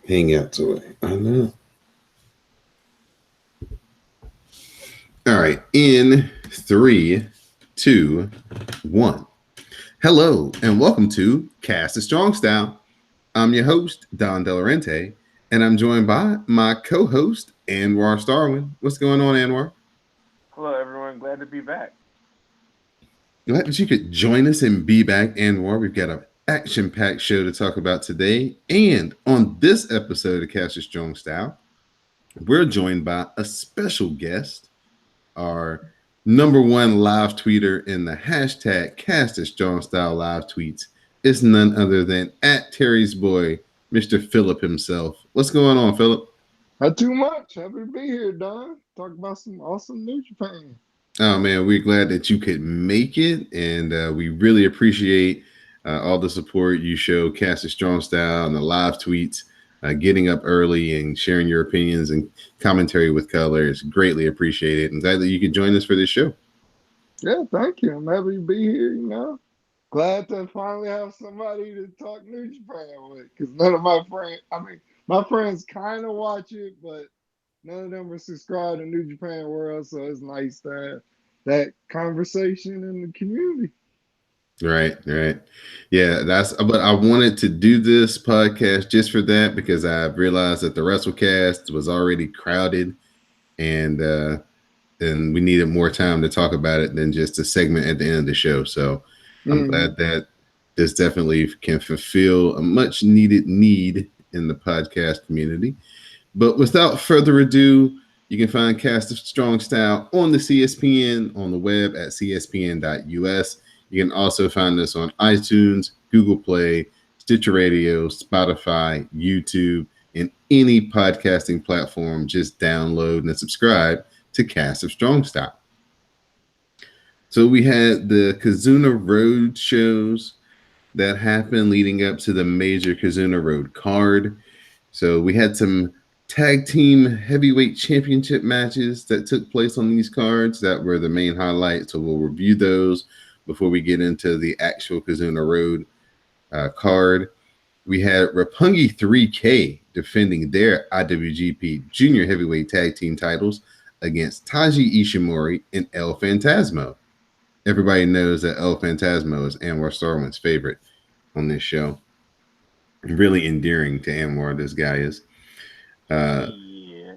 Hangout toy. I know. All right. In three, two, one. Hello, and welcome to Cast a Strong Style. I'm your host, Don Delarente, and I'm joined by my co host, Anwar Starwin. What's going on, Anwar? Hello, everyone. Glad to be back. Glad that you could join us and be back, Anwar. We've got an action packed show to talk about today. And on this episode of Cast a Strong Style, we're joined by a special guest, our number one live tweeter in the hashtag Cast a Strong Style live tweets is none other than at Terry's boy, Mr. Phillip himself. What's going on, Phillip? Not too much. Happy to be here, Don. Talk about some awesome New Japan. Oh man, we're glad that you could make it, and we really appreciate all the support you show Cast a Strong Style and the live tweets. Getting up early and sharing your opinions and commentary with color is greatly appreciated. And glad that you could join us for this show. Yeah, thank you. I'm happy to be here. Glad to finally have somebody to talk New Japan with. Because none of my friends, my friends kind of watch it, but none of them are subscribed to New Japan World. So it's nice to have that conversation in the community. Right, right. Yeah, but I wanted to do this podcast just for that because I realized that the WrestleCast was already crowded and we needed more time to talk about it than just a segment at the end of the show. So I'm Hmm. glad that this definitely can fulfill a much needed need in the podcast community. But without further ado, you can find Cast of Strong Style on the CSPN on the web at cspn.us. You can also find us on iTunes, Google Play, Stitcher Radio, Spotify, YouTube, and any podcasting platform. Just download and subscribe to Cast of Strong Style. So we had the Kazuna Road shows that happened leading up to the major Kazuna Road card. So we had some tag team heavyweight championship matches that took place on these cards that were the main highlights. So we'll review those before we get into the actual Kazuna Road card. We had Roppongi 3K defending their IWGP Junior Heavyweight Tag Team titles against Taiji Ishimori and El Fantasmo. Everybody knows that El Fantasmo is Anwar Starwin's favorite on this show. Really endearing to Anwar, this guy is. Uh, Yeah.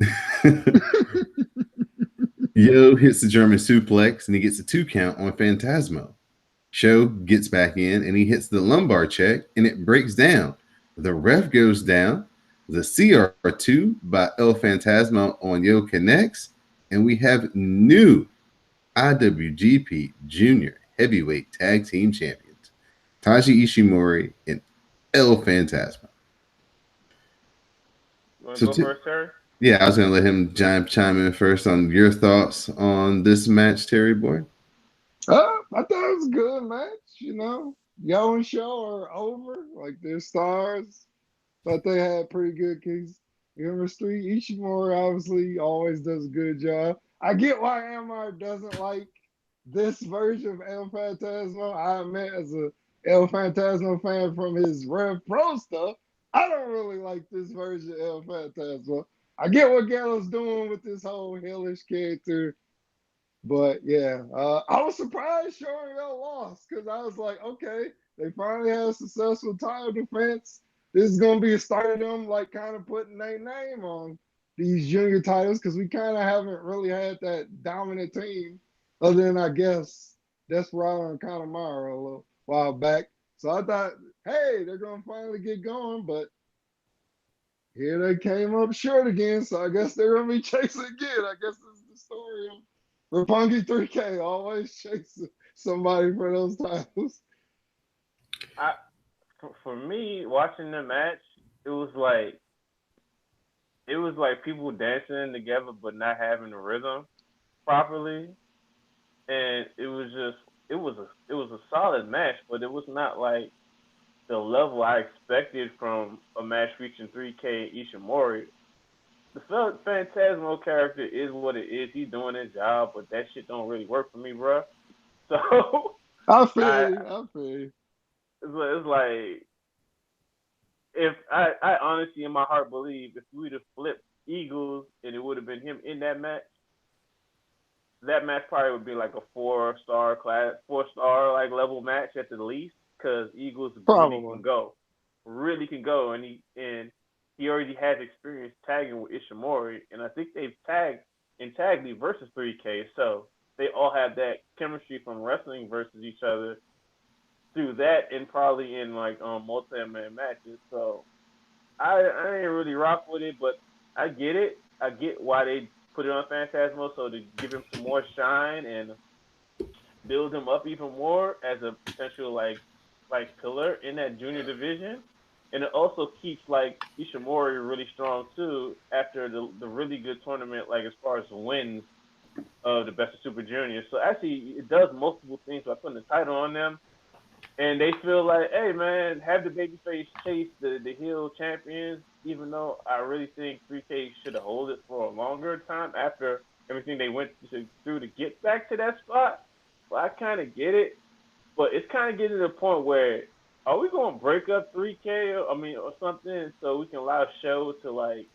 Yo hits the German suplex and he gets a 2 count on Phantasmo. Show gets back in and he hits the lumbar check and it breaks down. The ref goes down. The CR2 by El Phantasmo on Yo connects. And we have new IWGP Junior Heavyweight Tag Team Champions Taji Ishimori and El Phantasmo. You want to So, go first, Terry? yeah, I was going to let him chime in first on your thoughts on this match, Terry Boy. I thought it was a good match. Yo and Show are over. Like they're stars. Thought they had pretty good kicks. Chemistry. Ishimori obviously always does a good job. I get why Amar doesn't like this version of El Phantasmo. I admit, as a El Phantasmo fan from his Rev Pro stuff, I don't really like this version of El Phantasmo. I get what Gallo's doing with this whole hellish character, but yeah, I was surprised Shoriel lost because I was like, okay, they finally had a successful title defense. This is gonna be a start of them like kind of putting their name on these junior titles because we kind of haven't really had that dominant team other than I guess Desperado and Connemara a little while back. So I thought, hey, they're gonna finally get going, but here they came up short again. So I guess they're gonna be chasing again. I guess this is the story of Rapungi 3K always chasing somebody for those titles. I for me watching the match, it was like people dancing together but not having the rhythm properly, and it was a solid match, but it was not like the level I expected from a match featuring 3K Ishimori. The Phantasmo character is what it is. He's doing his job, but that shit don't really work for me, bro. So I feel I you. I feel you. it's like if I honestly in my heart believe if we'd have flipped Eagles and it would have been him in that match probably would be like a 4-star class, 4-star like level match at the least, because Eagles Probably. really can go, and he already has experience tagging with Ishimori, and I think they've tagged in Tag League versus 3K, so they all have that chemistry from wrestling versus each other through that, and probably in like multi-man matches. So I ain't really rock with it, but I get it. I get why they put it on Phantasmo, so to give him some more shine and build him up even more as a potential like pillar in that junior division. And it also keeps like Ishimori really strong too after the really good tournament, like as far as wins of the best of Super Junior. So actually, it does multiple things by putting the title on them, and they feel like, hey man, have the babyface chase the heel champions. Even though I really think 3K should have hold it for a longer time after everything they went through to get back to that spot. But I kind of get it, but it's kind of getting to the point where are we going to break up 3K? Or something, so we can allow Show to like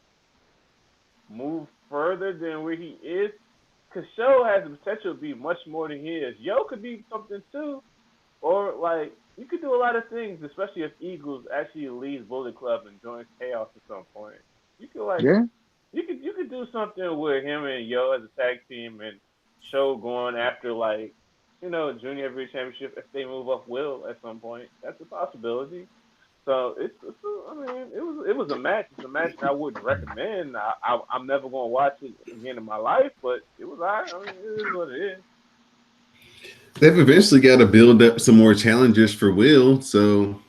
move further than where he is. Because Show has the potential to be much more than he is. Yo could be something too, or like you could do a lot of things, especially if Eagles actually leaves Bullet Club and joins Chaos at some point. You could like Yeah. you could do something with him and Yo as a tag team and Show going after like junior heavyweight championship if they move up Will at some point. That's a possibility. So I mean it was a match. It's a match that I wouldn't recommend. I'm never gonna watch it again in my life, but it was alright. I mean it is what it is. They've eventually got to build up some more challengers for Will, so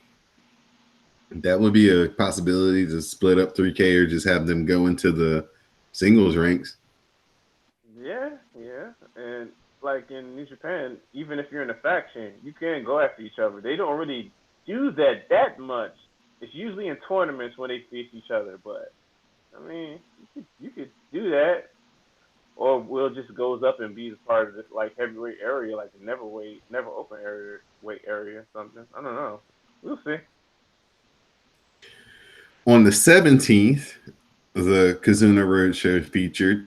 that would be a possibility to split up 3K or just have them go into the singles ranks. Yeah, yeah, and like in New Japan, even if you're in a faction, you can go after each other. They don't really do that much. It's usually in tournaments when they face each other. But I mean, you could do that, or Will just goes up and be part of this like heavyweight area, like the never open area weight area or something. I don't know. We'll see. On the 17th, the Kazuna Roadshow featured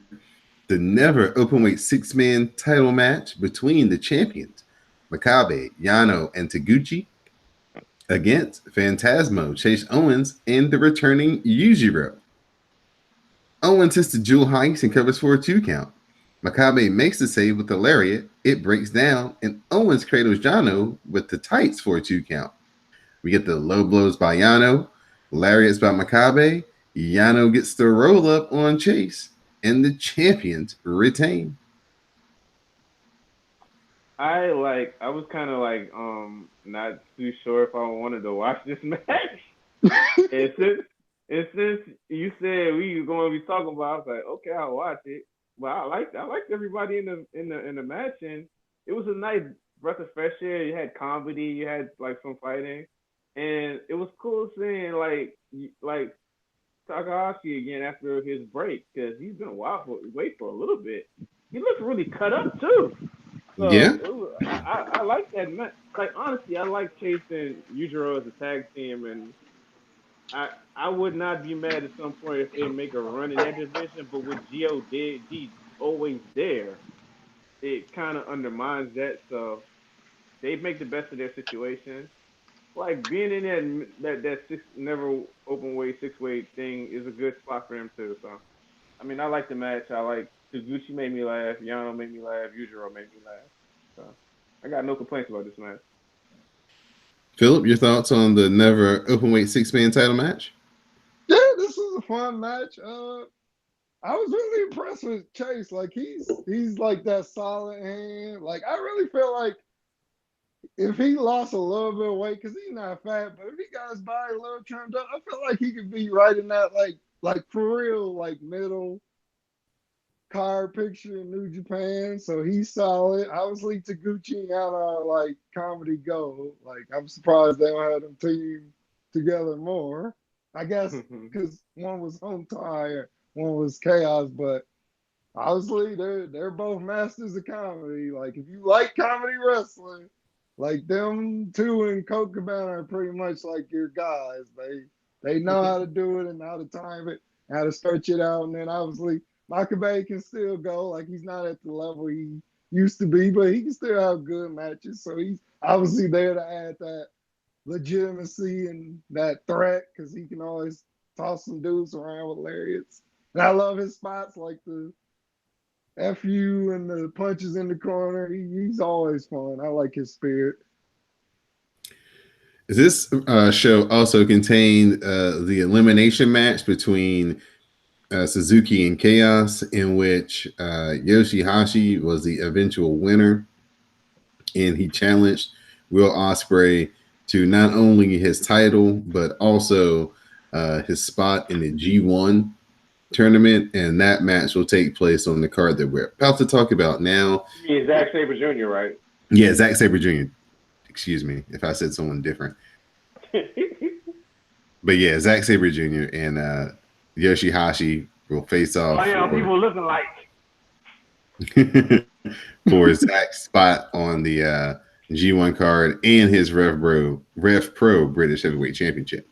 the never openweight six-man title match between the champions Makabe, Yano, and Taguchi against Phantasmo, Chase Owens, and the returning Yujiro. Owens hits the jewel heist and covers for a 2 count. Makabe makes the save with the lariat. It breaks down, and Owens cradles Yano with the tights for a 2 count. We get the low blows by Yano, lariats by Makabe. Yano gets the roll up on Chase, and the champions retain. I was kind of like not too sure if I wanted to watch this match. And since you said we were going to be talking about, I was like, okay, I'll watch it. But I liked everybody in the match, and it was a nice breath of fresh air. You had comedy, you had like some fighting, and it was cool seeing like Takahashi again after his break because he's been away for a little bit. He looked really cut up too. So Yeah, I like that match. Like honestly, I like Chase and Yujiro as a tag team, and I would not be mad at some point if they make a run in that division. But with God always there, it kind of undermines that. So they make the best of their situation. Like being in that six never open weight 6 weight thing is a good spot for him too. So I mean, I like the match. I like Taguchi made me laugh. Yano made me laugh. Yujiro made me laugh. So I got no complaints about this match. Philip, your thoughts on the never openweight six-man title match? Yeah, this was a fun match. I was really impressed with Chase. Like he's like that solid hand. Like I really feel like if he lost a little bit of weight, because he's not fat, but if he got his body a little trimmed up, I feel like he could be right in that like for real, like middle card picture in New Japan. So he's solid. Obviously Taguchi and Yano are like comedy gold. Like I'm surprised they don't have them team together more. I guess because one was home tie, one was chaos, but obviously they're both masters of comedy. Like if you like comedy wrestling, like them two and Colt Cabana are pretty much like your guys. They know how to do it and how to time it, how to stretch it out. And then obviously Makabe can still go. Like he's not at the level he used to be, but he can still have good matches. So he's obviously there to add that legitimacy and that threat because he can always toss some dudes around with lariats. And I love his spots like the FU and the punches in the corner. He's always fun. I like his spirit. This show also contained the elimination match between Suzuki and Chaos, in which Yoshihashi was the eventual winner, and he challenged Will Ospreay to not only his title but also his spot in the G1 tournament, and that match will take place on the card that we're about to talk about now. Yeah, Zack Sabre Jr., right? Yeah, Zack Sabre Jr. Excuse me if I said someone different. But yeah, Zack Sabre Jr. and Yoshihashi will face off. Oh yeah, people looking like for Zack's spot on the G1 card and his Rev Pro British Heavyweight Championship.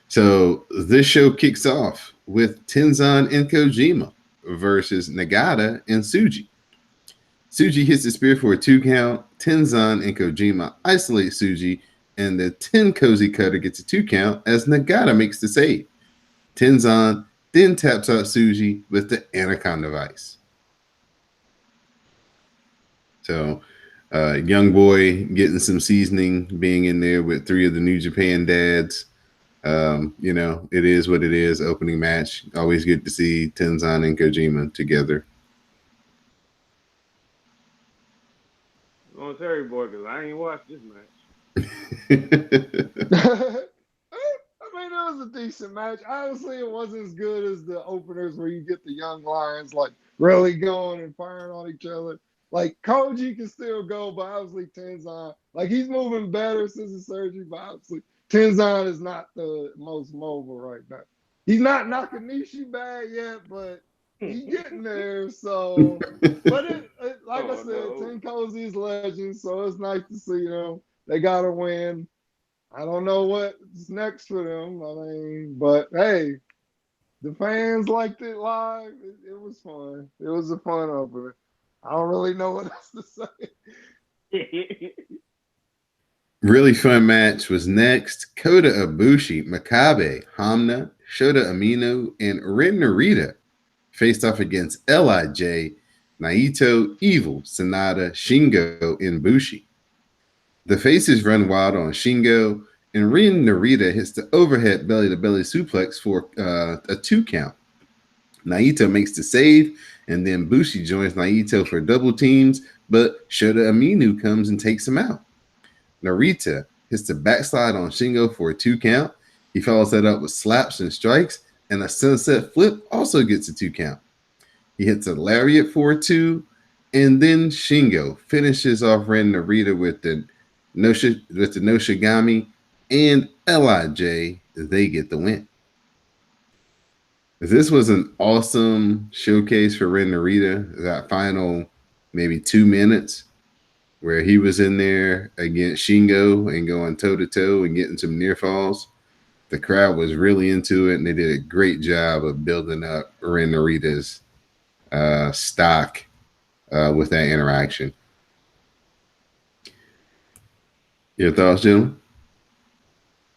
So this show kicks off with Tenzan and Kojima versus Nagata and Tsuji. Tsuji hits the spear for a 2 count. Tenzan and Kojima isolate Tsuji, and the 10 cozy cutter gets a 2 count as Nagata makes the save. Tenzan then taps out Tsuji with the Anaconda Vice. So, young boy getting some seasoning, being in there with 3 of the New Japan dads. You know, it is what it is. Opening match. Always good to see Tenzan and Kojima together. on Terry boy because I ain't watched this match. I mean, it was a decent match. Honestly, it wasn't as good as the openers where you get the young lions like really going and firing on each other. Like Koji can still go, but obviously Tenzan, like he's moving better since the surgery, but obviously Tenzan is not the most mobile right now. He's not Nakanishi bad yet, but he's getting there. So, but like I said, Ten Cozy is legend, so it's nice to see them. They got to win. I don't know what's next for them. I mean, but hey, the fans liked it live. It was fun. It was a fun opener. I don't really know what else to say. Really fun match was next. Kota Ibushi, Makabe, Hamna, Shota Umino, and Ren Narita faced off against LIJ, Naito, Evil, Sanada, Shingo, and Bushi. The faces run wild on Shingo, and Ren Narita hits the overhead belly-to-belly suplex for a 2 count. Naito makes the save, and then Bushi joins Naito for double teams, but Shota Umino comes and takes him out. Narita hits the backslide on Shingo for a 2 count. He follows that up with slaps and strikes, and a sunset flip also gets a 2 count. He hits a lariat for a 2, and then Shingo finishes off Ren Narita with the Noshigami, and LIJ, they get the win. This was an awesome showcase for Ren Narita. That final maybe 2 minutes where he was in there against Shingo and going toe-to-toe and getting some near falls. The crowd was really into it, and they did a great job of building up Ren Narita's stock with that interaction. Your thoughts, gentlemen?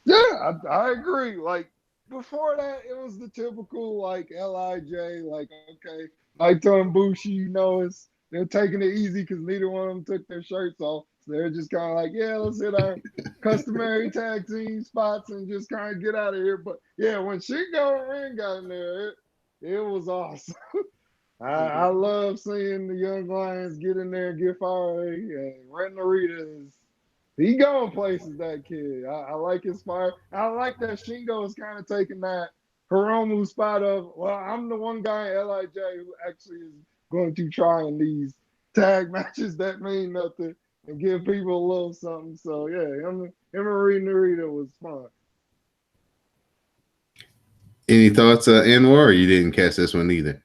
Yeah, I agree. Like, before that, it was the typical, like, LIJ, like, okay, Naito and Bushi, you know, they're taking it easy because neither one of them took their shirts off. So they're just kind of like, yeah, let's hit our customary tag team spots and just kind of get out of here. But, yeah, when Shingo and Ren got in there, it was awesome. I love seeing the young lions get in there and get fired. And Ren Narita he going places, that kid. I like his fire. I like that Shingo is kind of taking that Hiromu spot of, well, I'm the one guy in LIJ who actually is going to try in these tag matches that mean nothing and give people a little something. So, yeah, him and Narita was fun. Any thoughts, Anwar, or you didn't catch this one either?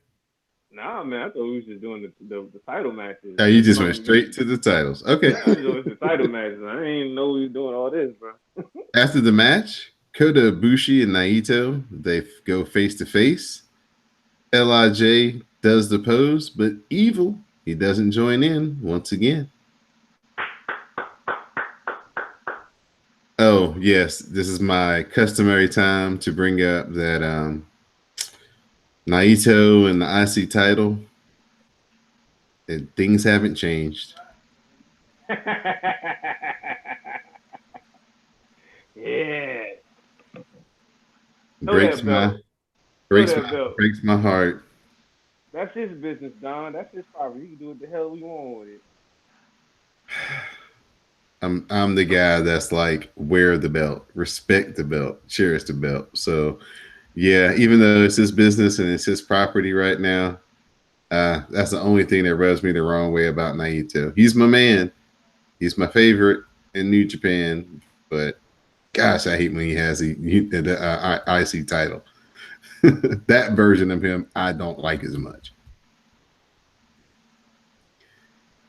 Nah, man, I thought we was just doing the title matches. Oh, you just went straight to the titles. Okay. I was doing the title matches. I didn't even know we were doing all this, bro. After the match, Kota Ibushi and Naito, they go face to face. Lij does the pose, but Evil, he doesn't join in once again. Oh yes, this is my customary time to bring up that Naito and the IC title. Things haven't changed. Yeah. Breaks my breaks my heart. That's his business, Don. That's his property. He can do what the hell we want with it. I'm the guy that's like, wear the belt, respect the belt, cherish the belt. So yeah, even though it's his business and it's his property right now, that's the only thing that rubs me the wrong way about Naito. He's my man. He's my favorite in New Japan, but gosh, I hate when he has the IC title. That version of him, I don't like as much.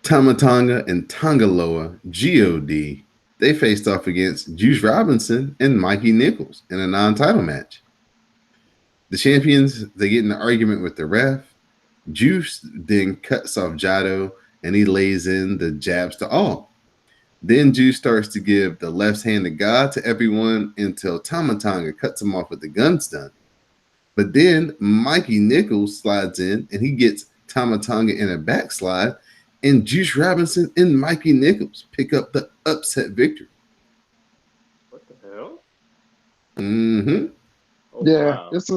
Tama Tonga and Tongaloa, God, they faced off against Juice Robinson and Mikey Nichols in a non-title match. The champions, they get in an argument with the ref. Juice then cuts off Jado and he lays in the jabs to all. Then Juice starts to give the left hand of God to everyone until Tama Tonga cuts him off with the gun stun. But then Mikey Nichols slides in and he gets Tama Tonga in a backslide, and Juice Robinson and Mikey Nichols pick up the upset victory. What the hell? Mm-hmm. Oh, Yeah, wow. it's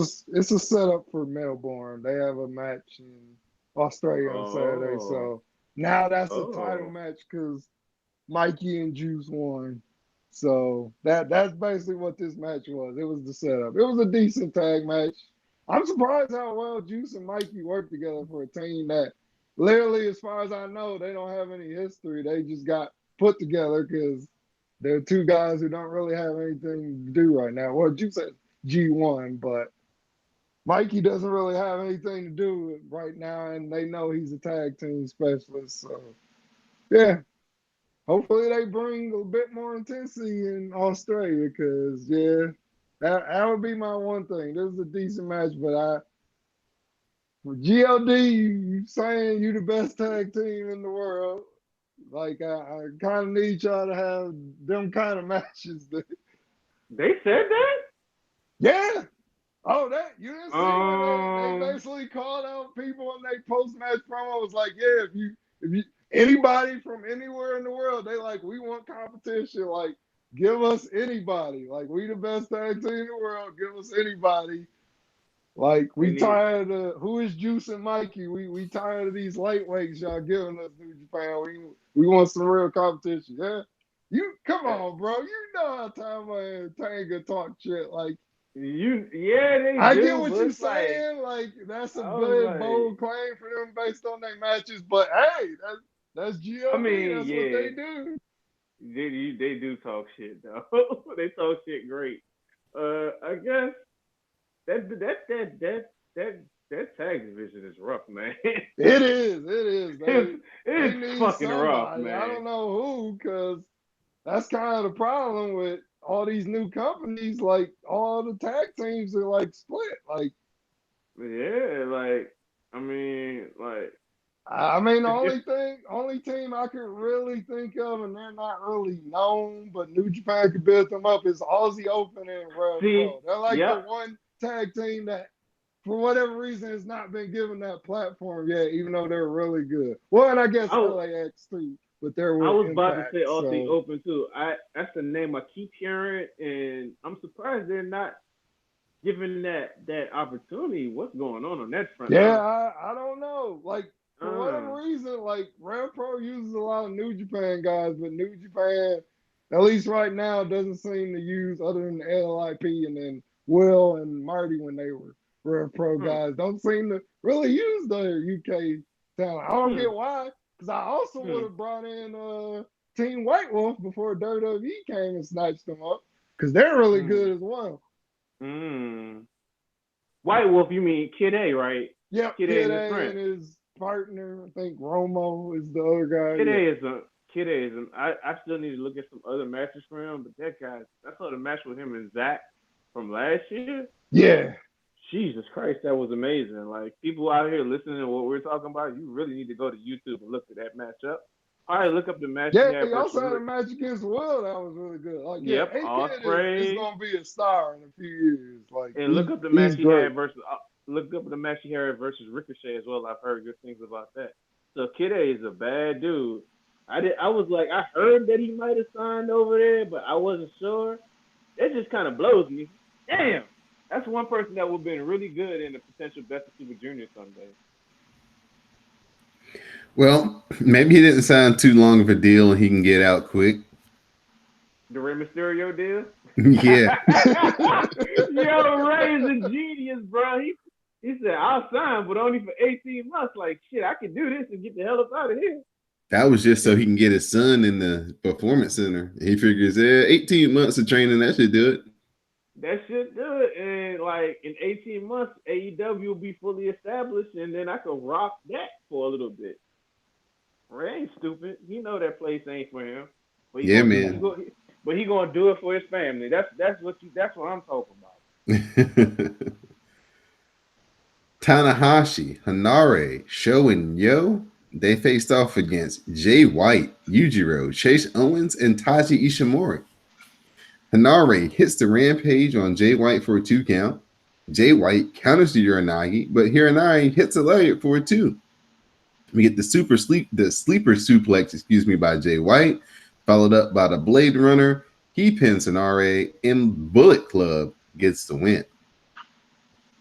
a setup for Melbourne. They have a match in Australia on Saturday, so now that's a title match because Mikey and Juice won. So that's basically what this match was. It was the setup. It was a decent tag match. I'm surprised how well Juice and Mikey work together for a team that literally, as far as I know, they don't have any history. They just got put together because they're two guys who don't really have anything to do right now. Well, Juice at G1, but Mikey doesn't really have anything to do with right now, and they know he's a tag team specialist. So, yeah, hopefully they bring a bit more intensity in Australia because, yeah, that would be my one thing. This is a decent match, but for GOD, you saying you the best tag team in the world. Like, I kind of need y'all to have them kind of matches. They said that? Yeah. Oh, that you didn't see when they basically called out people and they post match promo was like, yeah, if you anybody from anywhere in the world, they like, we want competition. Like, give us anybody. Like, we the best tag team in the world. Give us anybody. Like, we tired of who is Juice and Mikey. We tired of these lightweights y'all giving us, New Japan. We want some real competition. Yeah. You come on, bro. You know how Tama and Tanga talk shit. Like, they do. I get what you're saying. Like, that's a good, bold claim for them based on their matches. But hey, that's GOD. I mean, that's yeah, what they do. They do talk shit though. They talk shit great. I guess that tag division is rough, man. It is. They It's need fucking somebody. rough, man. I don't know who, because that's kind of the problem with all these new companies. Like, all the tag teams are like split. Like, yeah, like I mean, the only team I can really think of, and they're not really known, but New Japan could build them up, is Aussie Open and Rev Pro. They're like the one tag team that, for whatever reason, has not been given that platform yet, even though they're really good. Well, and I guess LAX too, but they're with I was Impact, about to say Aussie Open too. That's the name I keep hearing, and I'm surprised they're not given that opportunity. What's going on that front? Yeah, I don't know. Like, for whatever reason, like, Rev Pro uses a lot of New Japan guys, but New Japan, at least right now, doesn't seem to use, other than LIP and then Will and Marty when they were Rev Pro guys, don't seem to really use their UK talent. I don't get why, because I also would have brought in Team White Wolf before WWE came and snatched them up, because they're really good as well. White Wolf, you mean Kid A, right? Yep, Kid A and his partner, I think Romo is the other guy. Kid A is I still need to look at some other matches for him, but that guy, I saw the match with him and Zach. from last year. Yeah. Jesus Christ, that was amazing. Like people out here listening to what we're talking about, you really need to go to YouTube and look at that matchup. Probably look up the match he Yeah, had he versus also had a match against Will that was really good. Like, yeah, Yep, A-Kid is Osprey, gonna be a star in a few years. Like and look up the match he's he great. had versus look up the match he had versus Ricochet as well. I've heard good things about that. So Kid A is a bad dude. I was like I heard that he might have signed over there, but I wasn't sure. It just kind of blows me. Damn, that's one person that would have been really good in the potential Best of Super Junior someday. Well, maybe he didn't sign too long of a deal and he can get out quick. The Rey Mysterio deal. Yeah. Yo, Rey's a genius, bro. He said I'll sign, but only for 18 months. Like shit, I can do this and get the hell up out of here. That was just so he can get his son in the performance center. He figures, 18 months of training, that should do it. That should do it. And like in 18 months, AEW will be fully established, and then I can rock that for a little bit. Ray ain't stupid. He know that place ain't for him. But Yeah, man. But he gonna do it for his family. That's what I'm talking about. Tanahashi, Hanare, Sho, and Yo, they faced off against Jay White, Yujiro, Chase Owens, and Taji Ishimori. Hanare hits the rampage on Jay White for a 2 count. Jay White counters the Uranagi, but Hiranari hits a lariat for a 2. We get the sleeper suplex, by Jay White, followed up by the Blade Runner. He pins Hanare, and Bullet Club gets the win.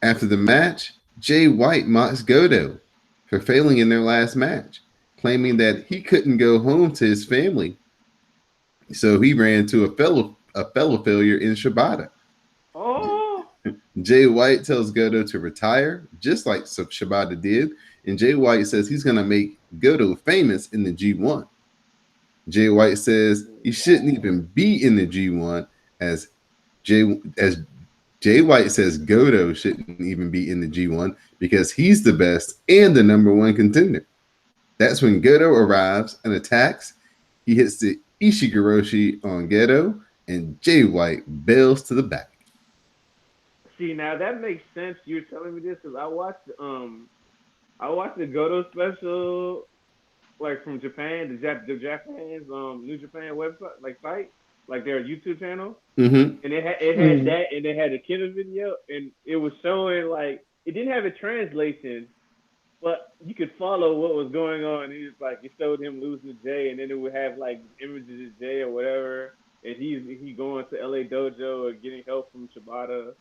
After the match, Jay White mocks Goto for failing in their last match, claiming that he couldn't go home to his family, so he ran to a fellow failure in Shibata. Oh. Jay White tells Goto to retire, just like Shibata did, and Jay White says he's going to make Goto famous in the G1. Jay White says he shouldn't even be in the G1, as Jay White says Goto shouldn't even be in the G1 because he's the best and the #1 contender. That's when Goto arrives and attacks. He hits the Ishigoroshi on Goto, and Jay White bails to the back. See, now that makes sense. You're telling me this because I watched the Goto special, like from Japan, the Japan's New Japan website, like site, like their YouTube channel, mm-hmm. and it had that, and they had a killer video, and it was showing like it didn't have a translation, but you could follow what was going on. It showed him losing to Jay, and then it would have like images of Jay or whatever, and he going to LA Dojo or getting help from Shibata,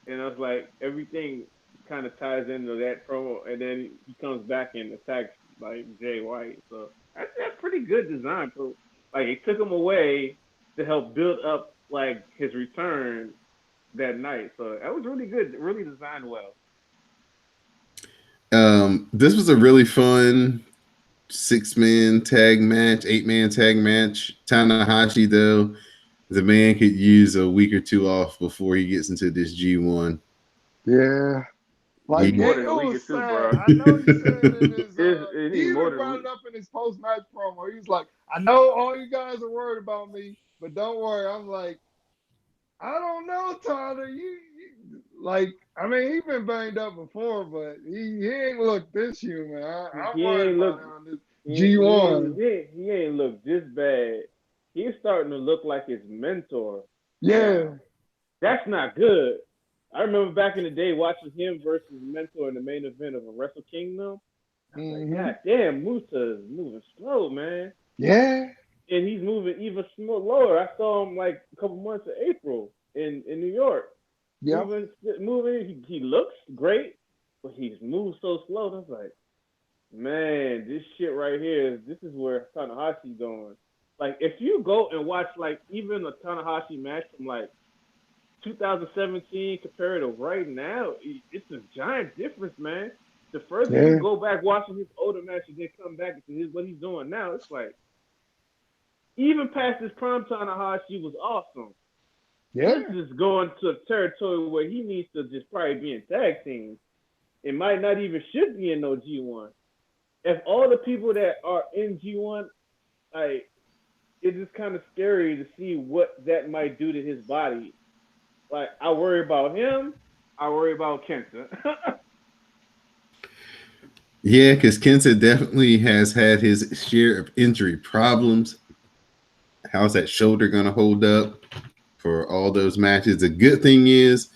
and I was like, everything kind of ties into that promo, and then he comes back and attacks like Jay White. So that's pretty good design. So like it took him away to help build up like his return that night. So that was really good, really designed well. This was a really fun 6-man tag match, 8-man tag match. Tanahashi, though, the man could use a week or 2 off before he gets into this G1. Yeah. Like, more than a week or 2, bro. I know he said in his, he even brought it up in his post-match promo. He was like, I know all you guys are worried about me, but don't worry. I'm like, I don't know, Tyler. You like, I mean, he's been banged up before, but he ain't looked this human. I'm worried about him on this G1. He ain't looked this bad. He's starting to look like his mentor. Yeah. That's not good. I remember back in the day watching him versus Mentor in the main event of a Wrestle Kingdom. Mm-hmm. Like, God damn, Muta is moving slow, man. Yeah. And he's moving even slower. I saw him like a couple months of April in New York. Yeah. Moving. He looks great, but he's moved so slow. I was like, man, this shit right here, this is where Tanahashi's going. Like, if you go and watch like even a Tanahashi match from like 2017 compared to right now, it's a giant difference, man. The further you go back watching his older matches, then come back to what he's doing now, it's like even past his prime Tanahashi was awesome. Yeah. He's just going to a territory where he needs to just probably be in tag teams. It might not even should be in no G1. If all the people that are in G1, like, it's just kind of scary to see what that might do to his body. Like I worry about him. I worry about Kenta. Yeah, because Kenta definitely has had his share of injury problems. How's that shoulder going to hold up for all those matches? The good thing is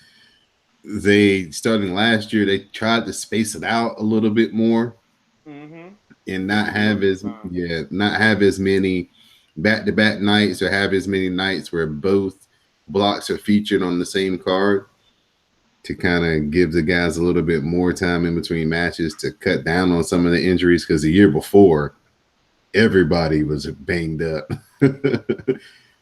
they starting last year, they tried to space it out a little bit more Mm-hmm. and Which not is have working as fine. not have as many back-to-back nights or have as many nights where both blocks are featured on the same card to kind of give the guys a little bit more time in between matches to cut down on some of the injuries because the year before everybody was banged up. Yeah,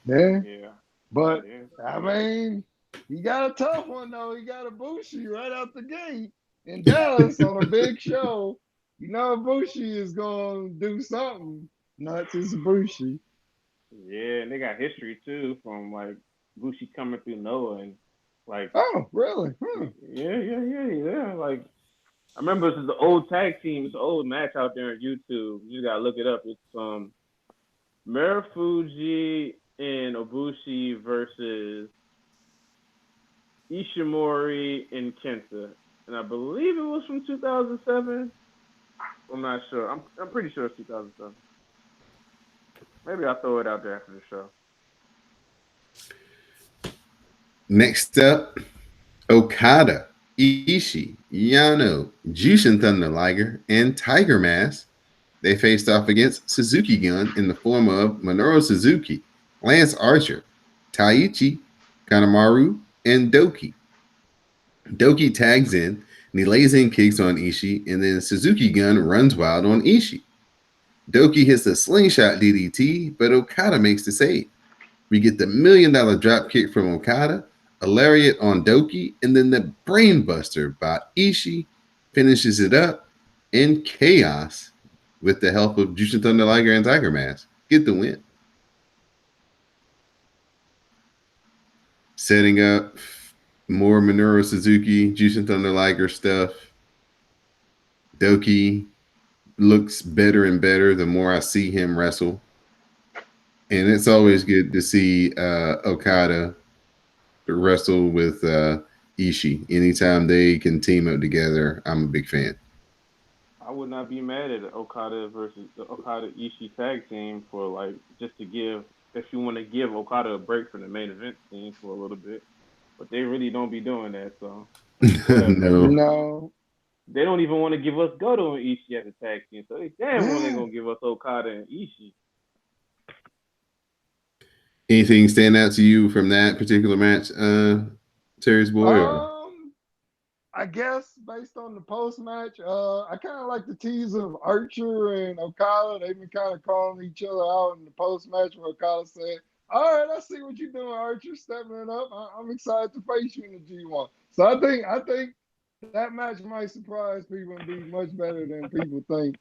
Yeah. but Yeah. I mean, he got a tough one though. He got a Bushi right out the gate in Dallas on a big show. You know, Bushi is gonna do something nuts. It's Bushi. Yeah, and they got history too from like Bushi coming through Noah and like Oh, really? yeah. Like I remember this is the old tag team, it's an old match out there on YouTube. You gotta look it up. It's Marufuji and Ibushi versus Ishimori and Kenta. And I believe it was from 2007. I'm not sure. I'm pretty sure it's 2007. Maybe I'll throw it out there after the show. Next up, Okada, Ishii, Yano, Jushin Thunder Liger, and Tiger Mask. They faced off against Suzuki Gun in the form of Minoru Suzuki, Lance Archer, Taichi, Kanemaru, and Doki. Doki tags in and he lays in kicks on Ishii, and then Suzuki Gun runs wild on Ishii. Doki hits a slingshot DDT, but Okada makes the save. We get the $1 million drop kick from Okada, a lariat on Doki, and then the brainbuster by Ishii finishes it up in chaos with the help of Jushin Thunder Liger and Tiger Mask. Get the win. Setting up more Minoru Suzuki, Jushin Thunder Liger stuff. Doki looks better and better the more I see him wrestle. And it's always good to see Okada wrestle with Ishii. Anytime they can team up together, I'm a big fan. I would not be mad at Okada versus the Okada Ishii tag team for like just to give if you want to give Okada a break from the main event scene for a little bit. But they really don't be doing that, so whatever. No. No. They don't even want to give us Goto and Ishii as a tag team, so they damn well they Yeah. gonna give us Okada and Ishii. Anything stand out to you from that particular match, Terry's boy? Or I guess based on the post match, I kind of like the tease of Archer and Okada. They've been kind of calling each other out in the post match where Okada said, "All right, I see what you're doing, Archer, stepping it up. I'm excited to face you in the G1." So I think that match might surprise people and be much better than people think.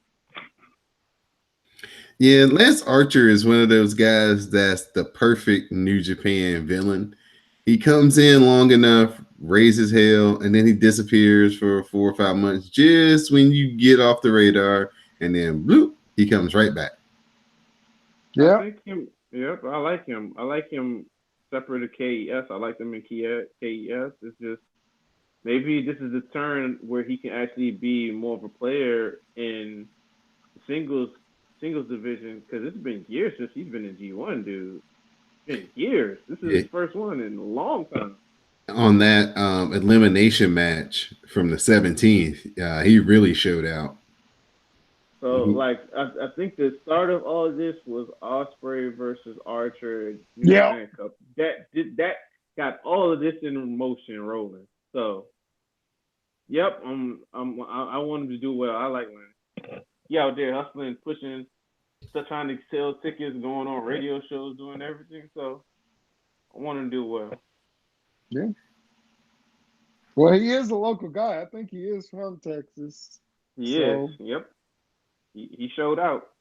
yeah, Lance Archer is one of those guys that's the perfect New Japan villain. He comes in long enough, raises hell, and then he disappears for 4 or 5 months just when you get off the radar, and then bloop, he comes right back. I Yeah, think him. Yep, I like him. I like him separate of KES. I like them in KES. It's just maybe this is the turn where he can actually be more of a player in singles division because it's been years since he's been in G1, dude. It's been years. This is Yeah. his first one in a long time. On that elimination match from the 17th, he really showed out. So like I think the start of all of this was Osprey versus Archer New yeah, Japan Cup. That got all of this in motion rolling. So yep, I want him to do well. I like when he out there hustling, pushing, still trying to sell tickets, going on radio shows, doing everything. So I want him to do well. yeah. Well, he is a local guy. I think he is from Texas. He is. So, Yep. He showed out.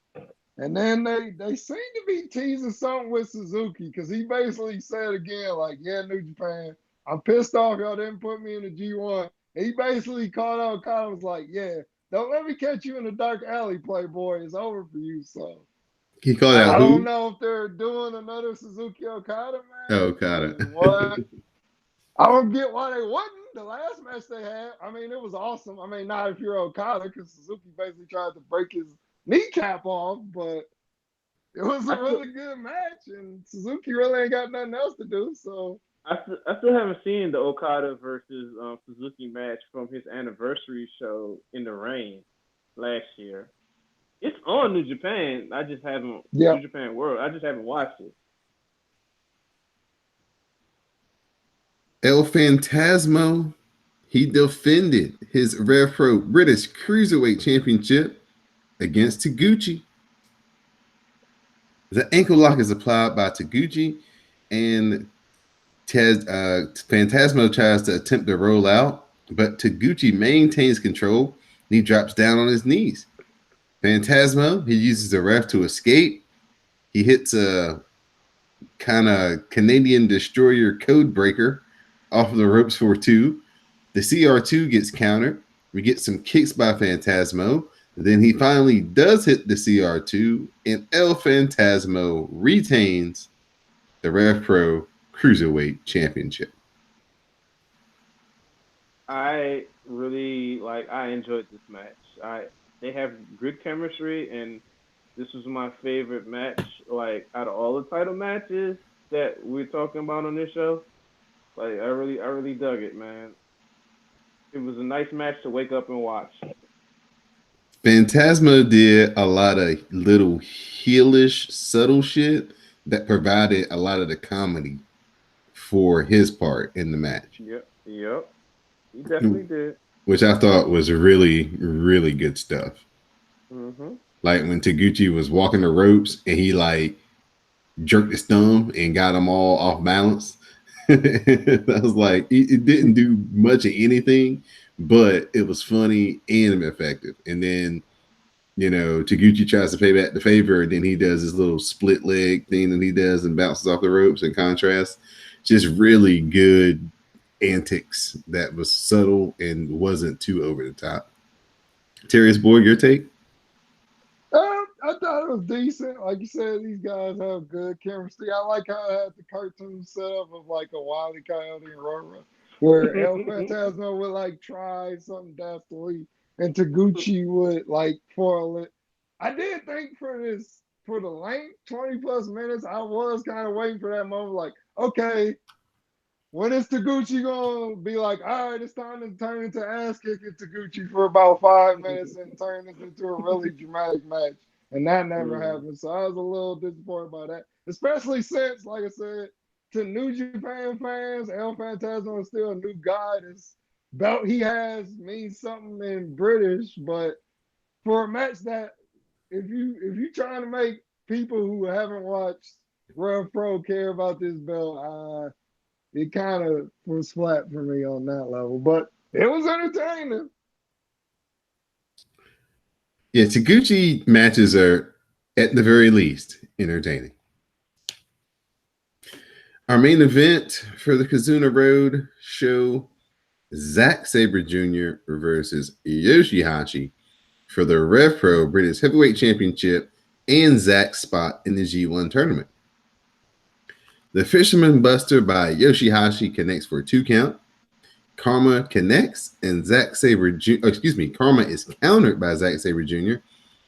and then they seem to be teasing something with Suzuki because he basically said again, like, "Yeah, New Japan, I'm pissed off y'all didn't put me in the G1." And he basically called out, kind of was like, "Yeah, don't let me catch you in the dark alley, Playboy. It's over for you." So He called I, out I don't who? know if they're doing another Suzuki Okada Oh, match Okada. and what. I don't get why they wouldn't. The last match they had, I mean, it was awesome. I mean, not if you're Okada, because Suzuki basically tried to break his kneecap off, but it was a really good match, and Suzuki really ain't got nothing else to do. So I still haven't seen the Okada versus Suzuki match from his anniversary show in the rain last year. It's on New Japan. I just haven't yeah, New Japan World. I just haven't watched it. El Phantasmo, he defended his Rev Pro British Cruiserweight Championship against Taguchi. The ankle lock is applied by Taguchi, and Phantasmo tries to attempt to roll out, but Taguchi maintains control, and he drops down on his knees. Phantasmo, he uses the ref to escape. He hits a kind of Canadian Destroyer code breaker off of the ropes for 2. The CR2 gets countered. We get some kicks by Phantasmo. Then he finally does hit the CR2, and El Phantasmo retains the Rev Pro Cruiserweight Championship. I really I enjoyed this match. They have good chemistry, and this was my favorite match. Like out of all the title matches that we're talking about on this show, like I really dug it, man. It was a nice match to wake up and watch. Phantasmo did a lot of little heelish, subtle shit that provided a lot of the comedy for his part in the match. Yep. He definitely did. Which I thought was really, really good stuff. Mm-hmm. Like when Taguchi was walking the ropes and he jerked his thumb and got them all off balance. I was like, it didn't do much of anything, but it was funny and effective. And then, Taguchi tries to pay back the favor, and then he does this little split leg thing that he does and bounces off the ropes in contrast. Just really good antics that was subtle and wasn't too over the top. Terrius Boyd, your take? I thought it was decent. Like you said, these guys have good chemistry. I like how it had the cartoon setup of like a Wile E. Coyote and Roro, where El Phantasmo would try something dastardly, and Taguchi would foil it. I did think for the length, 20 plus minutes, I was kind of waiting for that moment. Like, okay, when is Taguchi gonna be like, all right, it's time to turn into ass kicking Taguchi for about 5 minutes and turn this into a really dramatic match? And that never happened. So I was a little disappointed by that. Especially since, like I said, to New Japan fans, El Phantasmo is still a new guy. This belt he has means something in British, but for a match that if you trying to make people who haven't watched Rev Pro care about this belt, it kind of was flat for me on that level, but it was entertaining. Yeah, Taguchi matches are, at the very least, entertaining. Our main event for the Kizuna Road show, Zack Sabre Jr. versus Yoshihashi for the Rev Pro British Heavyweight Championship and Zack's spot in the G1 tournament. The Fisherman Buster by Yoshihashi connects for a 2 count. Karma connects, and Karma is countered by Zack Sabre Jr.,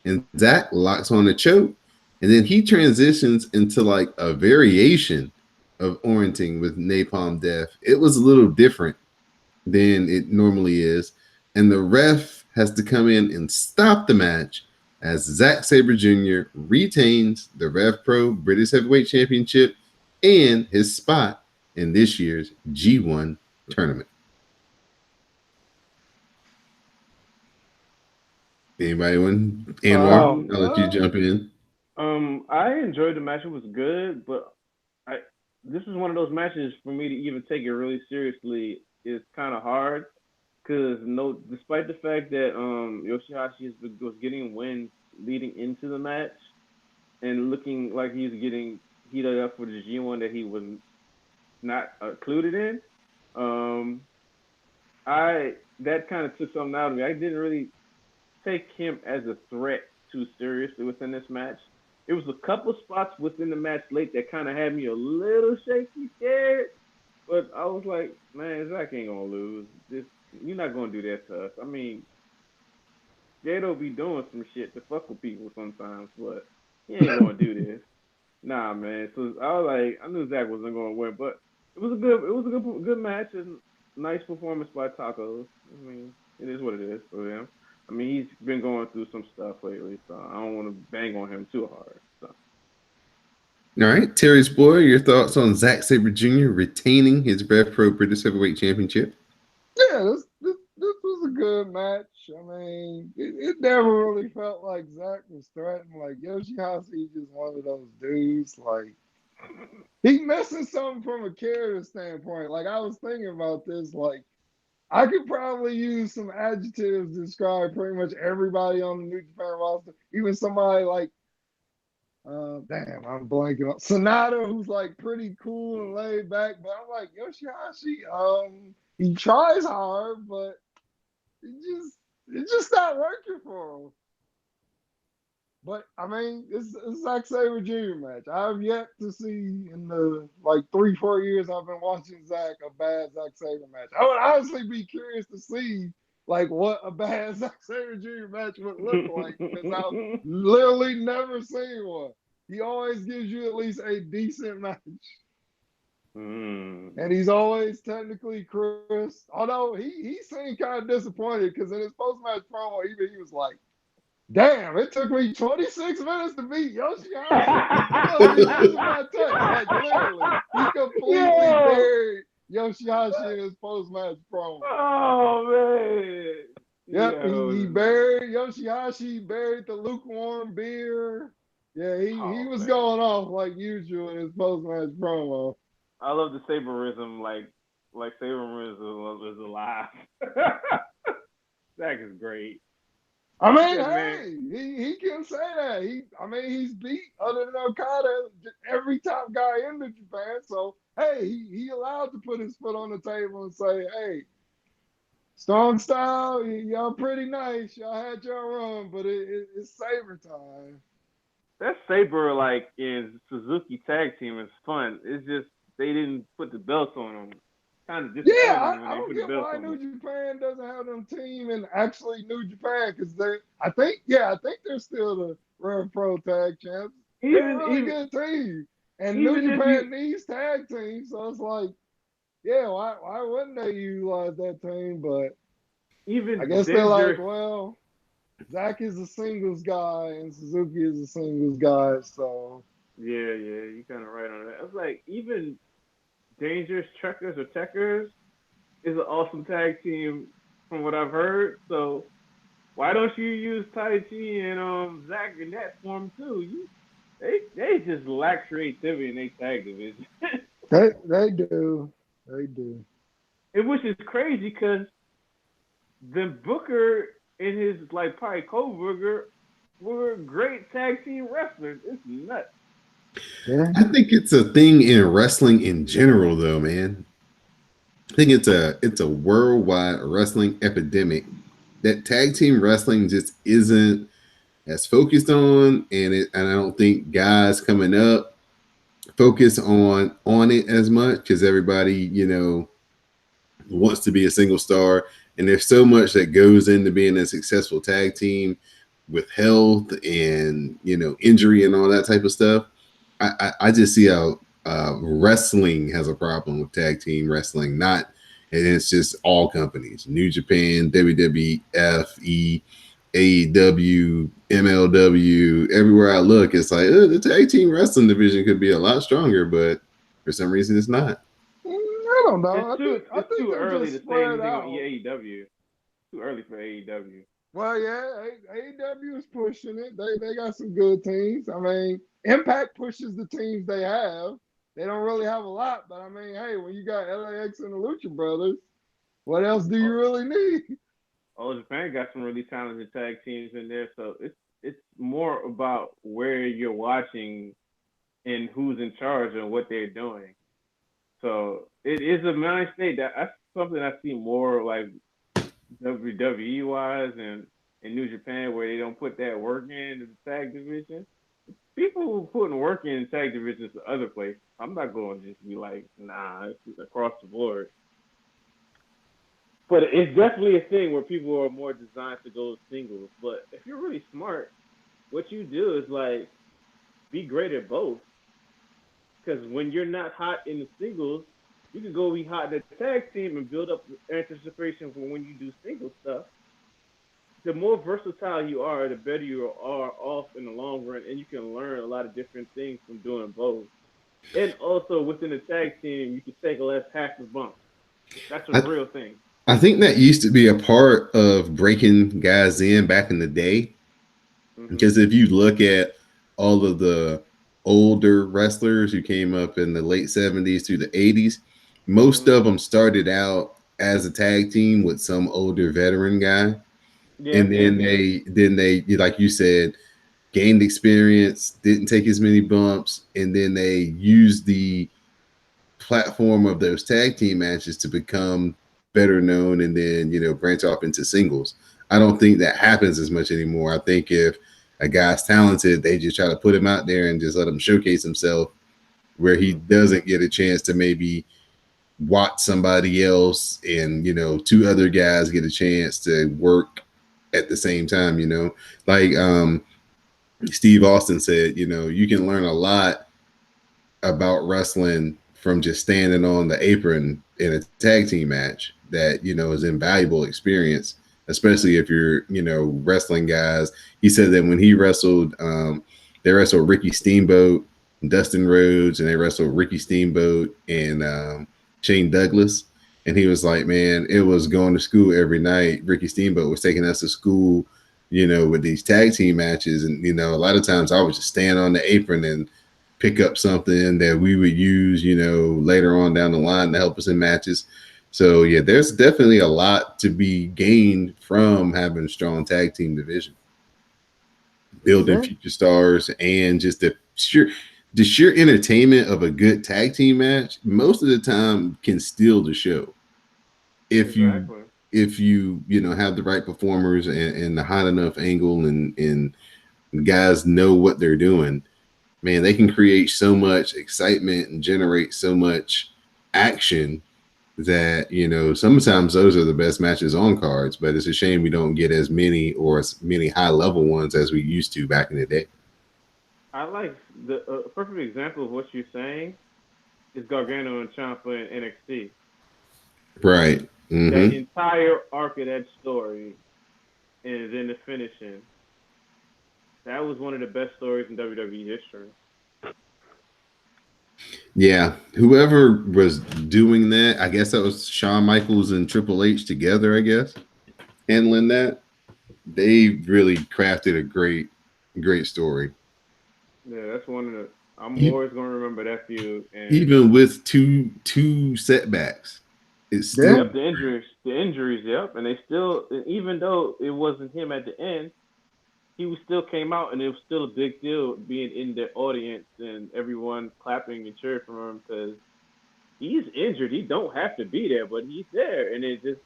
and Zack locks on a choke, and then he transitions into a variation of orienting with Napalm Death. It was a little different than it normally is, and the ref has to come in and stop the match as Zack Sabre Jr. retains the Rev Pro British Heavyweight Championship and his spot in this year's G1 tournament. Anybody want? Anwar, I'll let you jump in. I enjoyed the match. It was good, but this is one of those matches for me to even take it really seriously is kind of hard because despite the fact that Yoshihashi was getting wins leading into the match and looking like he's getting heated up for the G1 that he was not included in, that kind of took something out of me. I didn't really take him as a threat too seriously within this match. It was a couple spots within the match late that kind of had me a little shaky, scared. But I was like, man, Zach ain't gonna lose. This you're not gonna do that to us. I mean, Gato be doing some shit to fuck with people sometimes, but he ain't gonna do this. Nah, man. So I was like, I knew Zach wasn't gonna win, but it was a good match and nice performance by Tacos. I mean, it is what it is for him. I mean, he's been going through some stuff lately, so I don't want to bang on him too hard. So. All right, Terry's boy, your thoughts on Zack Sabre Jr. retaining his Rev Pro British Heavyweight Championship? Yeah, this was a good match. I mean, it never really felt like Zach was threatened. Like Yoshihashi just one of those dudes. Like he missing something from a character standpoint. Like I was thinking about this. Like I could probably use some adjectives to describe pretty much everybody on the New Japan roster. Even somebody like damn, I'm blanking on Sonata, who's like pretty cool and laid back. But I'm like Yoshihashi, he tries hard, but it just not working for him. But I mean, it's Zack Sabre Jr. match. I've yet to see in the like 3-4 years I've been watching Zack a bad Zack Sabre match. I would honestly be curious to see like what a bad Zack Sabre Jr. match would look like because I've literally never seen one. He always gives you at least a decent match. And he's always technically Chris. Although he seemed kind of disappointed because in his post match promo, even he was like, "Damn, it took me 26 minutes to beat Yoshihashi. You must be losing my touch." Like literally, he completely buried Yoshihashi in his post match promo. Oh man. Yep, he buried Yoshihashi, buried the lukewarm beer. Yeah, he was going off like usual in his post match promo. I love the Saberism, like Saberism is alive. Zach is great. I mean, hey, he can say that. He's beat other than Okada every top guy in New Japan. So hey, he allowed to put his foot on the table and say, hey, Strong Style, y'all pretty nice. Y'all had your run, but it's Sabre time. That Sabre like in Suzuki tag team is fun. It's just they didn't put the belts on them. Kind of disappointing I don't get why New Japan doesn't have them team in actually New Japan because I think they're still the Rev Pro tag champs. They're a really good team, and New Japan needs tag teams, so it's like, yeah, why wouldn't they utilize that team? But I guess they're like, well, Zack is a singles guy and Suzuki is a singles guy, so yeah, you kind of right on that. I was like, even Dangerous Truckers or Techers is an awesome tag team from what I've heard. So why don't you use Tai Chi and Zack in that form too? They just lack creativity in their tag division. they do. Which is crazy because the Booker and his like probably co-Booker were great tag team wrestlers. It's nuts. Yeah. I think it's a thing in wrestling in general, though, man. I think it's a worldwide wrestling epidemic that tag team wrestling just isn't as focused on, and I don't think guys coming up focus on it as much because everybody wants to be a single star, and there's so much that goes into being a successful tag team with health and injury and all that type of stuff. I just see how wrestling has a problem with tag team wrestling, and it's just all companies: New Japan, WWF, AEW, MLW. Everywhere I look, it's like the tag team wrestling division could be a lot stronger, but for some reason, it's not. I don't know. It's too early to say anything on AEW. Too early for AEW. Well, yeah, AEW is pushing it. They got some good teams. I mean, Impact pushes the teams they have. They don't really have a lot, but I mean, hey, when you got LAX and the Lucha Brothers, what else do you really need? All Japan got some really talented tag teams in there, so it's more about where you're watching and who's in charge and what they're doing. So it is a nice thing. That's something I see more like WWE wise and in New Japan where they don't put that work in the tag division. people putting work in tag divisions to other places. I'm not going to just be like, nah, it's across the board. But it's definitely a thing where people are more designed to go singles. But if you're really smart, what you do is like be great at both. Because when you're not hot in the singles, you can go be hot in the tag team and build up anticipation for when you do single stuff. The more versatile you are, the better you are off in the long run, and you can learn a lot of different things from doing both. And also within the tag team, you can take less half bumps. That's a I, real thing. I think that used to be a part of breaking guys in back in the day. Hmm. Because if you look at all of the older wrestlers who came up in the late 70s through the 80s, most Hmm. of them started out as a tag team with some older veteran guy. Yeah, And yeah, then they, like you said, gained experience, didn't take as many bumps, and then they used the platform of those tag team matches to become better known and then, branch off into singles. I don't think that happens as much anymore. I think if a guy's talented, they just try to put him out there and just let him showcase himself where he doesn't get a chance to maybe watch somebody else and, two other guys get a chance to work at the same time, like Steve Austin said, you can learn a lot about wrestling from just standing on the apron in a tag team match that, is invaluable experience, especially if you're, wrestling guys. He said that when he wrestled, they wrestled Ricky Steamboat, Dustin Rhodes, and they wrestled Ricky Steamboat and Shane Douglas. And he was like, man, it was going to school every night. Ricky Steamboat was taking us to school, with these tag team matches. And, a lot of times I would just stand on the apron and pick up something that we would use, later on down the line to help us in matches. So yeah, there's definitely a lot to be gained from having a strong tag team division, yes, building sir. future stars, and just the sheer entertainment of a good tag team match. Most of the time, can steal the show if you Exactly. have the right performers and the hot enough angle and guys know what they're doing. Man, they can create so much excitement and generate so much action that, sometimes those are the best matches on cards, but it's a shame we don't get as many or as many high level ones as we used to back in the day. I like the perfect example of what you're saying is Gargano and Ciampa in NXT. Right. That Mm-hmm. entire arc of that story and then the finishing. That was one of the best stories in WWE history. Yeah. Whoever was doing that, I guess that was Shawn Michaels and Triple H together, I guess, handling that. They really crafted a great story. Yeah, that's one of the. I'm E- always gonna remember that feud. And Even with two setbacks, it's still Yeah. yep, the injuries, yep, and they still, even though it wasn't him at the end, he was still came out, and it was still a big deal being in the audience and everyone clapping and cheering for him because he's injured. He don't have to be there, but he's there, and it just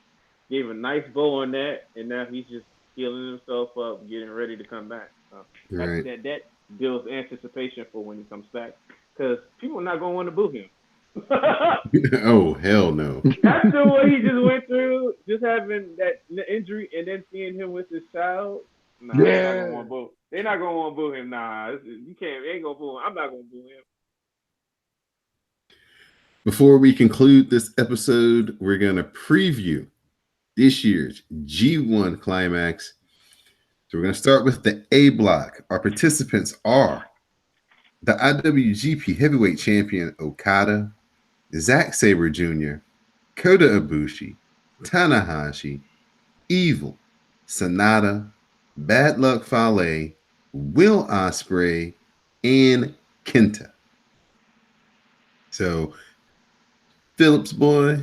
gave a nice bow on that. And now he's just healing himself up, getting ready to come back. So right. that builds anticipation for when he comes back, because people are not gonna want to boo him. Oh hell no. After what he just went through, just having that injury and then seeing him with his child, nah, they're not gonna Yeah. want to boo. They're not gonna want to boo him. Nah, you can't. They ain't gonna boo him. I'm not gonna boo him. Before we conclude this episode, we're going to preview this year's G1 climax. So we're going to start with the A block. Our participants are the IWGP Heavyweight Champion Okada, Zack Sabre Jr., Kota Ibushi, Tanahashi, Evil, Sonata, Bad Luck Fale, Will Ospreay, and Kenta. So, Phillips boy,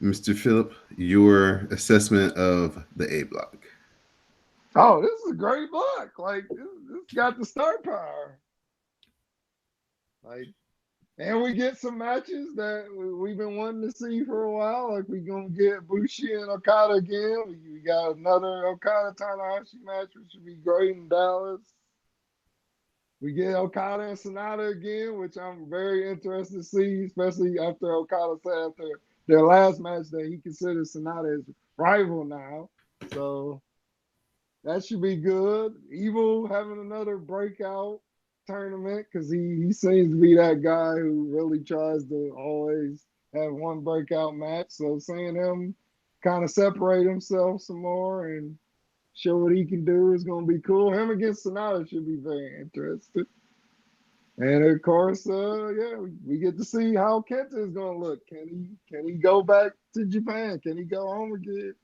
Mr. Phillip, your assessment of the A block. Oh, this is a great block. Like this got the star power. Like, and we get some matches that we've been wanting to see for a while. Like we gonna get Bushi and Okada again. We got another Okada Tanahashi match, which should be great in Dallas. We get Okada and Sonata again, which I'm very interested to see, especially after Okada said after their last match that he considers Sonata his rival now. So that should be good. Evil having another breakout tournament because he seems to be that guy who really tries to always have one breakout match. So seeing him kind of separate himself some more and show what he can do is going to be cool. Him against Sonata should be very interesting. And of course, yeah, we get to see how Kenta is going to look. Can he go back to Japan? Can he go home again?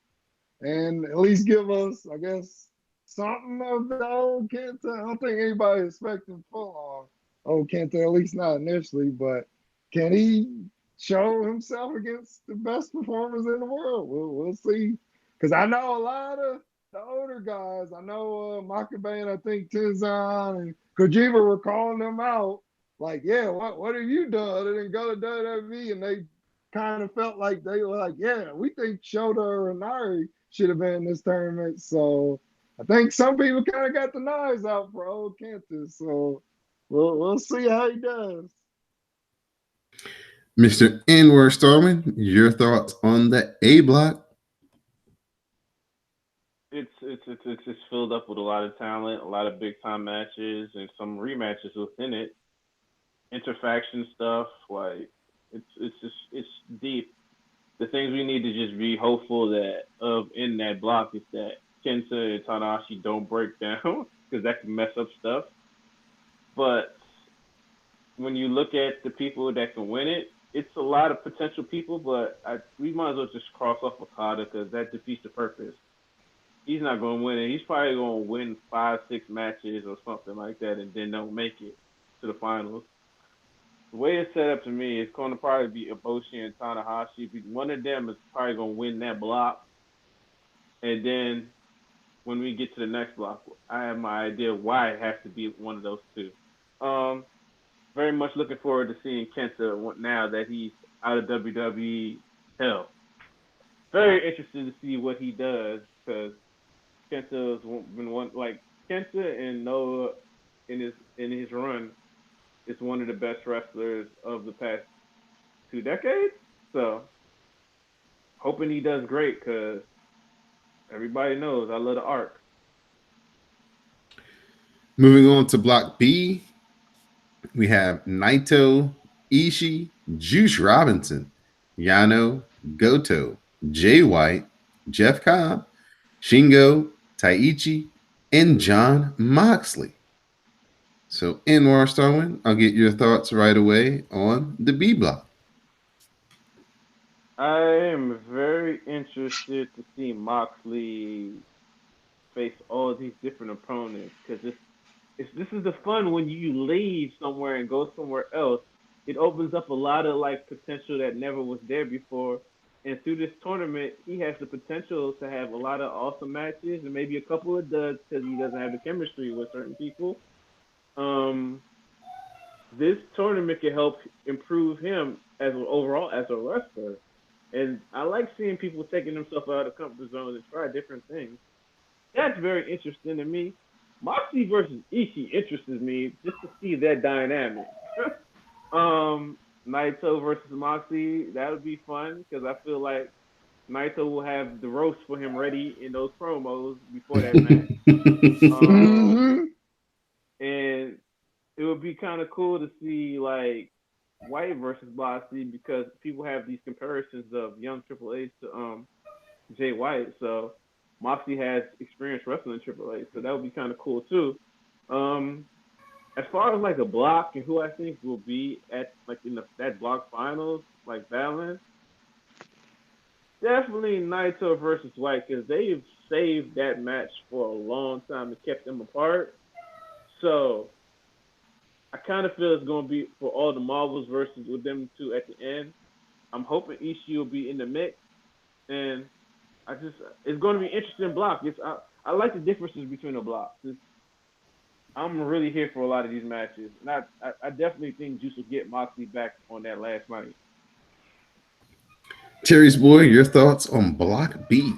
And at least give us, I guess, something of the old Kenta. I don't think anybody expecting full on old Kenta, at least not initially. But can he show himself against the best performers in the world? We'll see. Because I know a lot of the older guys. I know Makabe and I think Tenzan and Kojima were calling them out. Like, yeah, what have you done other than go to WWE? And they kind of felt like they were like, yeah, we think Shota or Inari should have been in this tournament. So I think some people kind of got the knives out for old Kenta. So we'll see how he does. Mr. Anwar Starman, your thoughts on the A block? It's filled up with a lot of talent, a lot of big time matches, and some rematches within it. Interfaction stuff, like it's deep. The things we need to just be hopeful that of in that block is that Kenta and Tanahashi don't break down because that can mess up stuff. But when you look at the people that can win it, it's a lot of potential people. But we might as well just cross off Okada because that defeats the purpose. He's not going to win it. He's probably going to win 5, 6 matches or something like that, and then don't make it to the finals. The way it's set up to me, it's going to probably be Ibushi and Tanahashi. One of them is probably going to win that block, and then when we get to the next block, I have my idea why it has to be one of those two. Very much looking forward to seeing Kenta now that he's out of WWE hell. Very interested to see what he does because Kenta's been one like Kenta and Noah in his run is one of the best wrestlers of the past 2 decades. So hoping he does great because everybody knows I love the arc. Moving on to Block B, we have Naito, Ishii, Juice Robinson, Yano, Goto, Jay White, Jeff Cobb, Shingo, Taichi, and John Moxley. So, Anwar Starwin, I'll get your thoughts right away on the B block. I am very interested to see Moxley face all these different opponents because this is the fun when you leave somewhere and go somewhere else. It opens up a lot of like potential that never was there before. And through this tournament, he has the potential to have a lot of awesome matches and maybe a couple of duds because he doesn't have the chemistry with certain people. This tournament can help improve him as overall as a wrestler. And I like seeing people taking themselves out of the comfort zone and try different things. That's very interesting to me. Moxley versus Ishii interests me just to see that dynamic. Naito versus Moxley, that would be fun because I feel like Naito will have the roast for him ready in those promos before that match. And it would be kind of cool to see like White versus Moxley because people have these comparisons of young Triple H to Jay White. So Moxley has experience wrestling Triple H, so that would be kind of cool too. As far as like a block and who I think will be at like in that block finals, like balance, definitely Naito versus White because they've saved that match for a long time and kept them apart. So I kind of feel it's going to be for all the Marvels versus with them two at the end. I'm hoping Ishii will be in the mix, and it's going to be an interesting block. I like the differences between the blocks. I'm really here for a lot of these matches, and I definitely think Juice will get Moxley back on that last night. Terry's boy, your thoughts on Block B?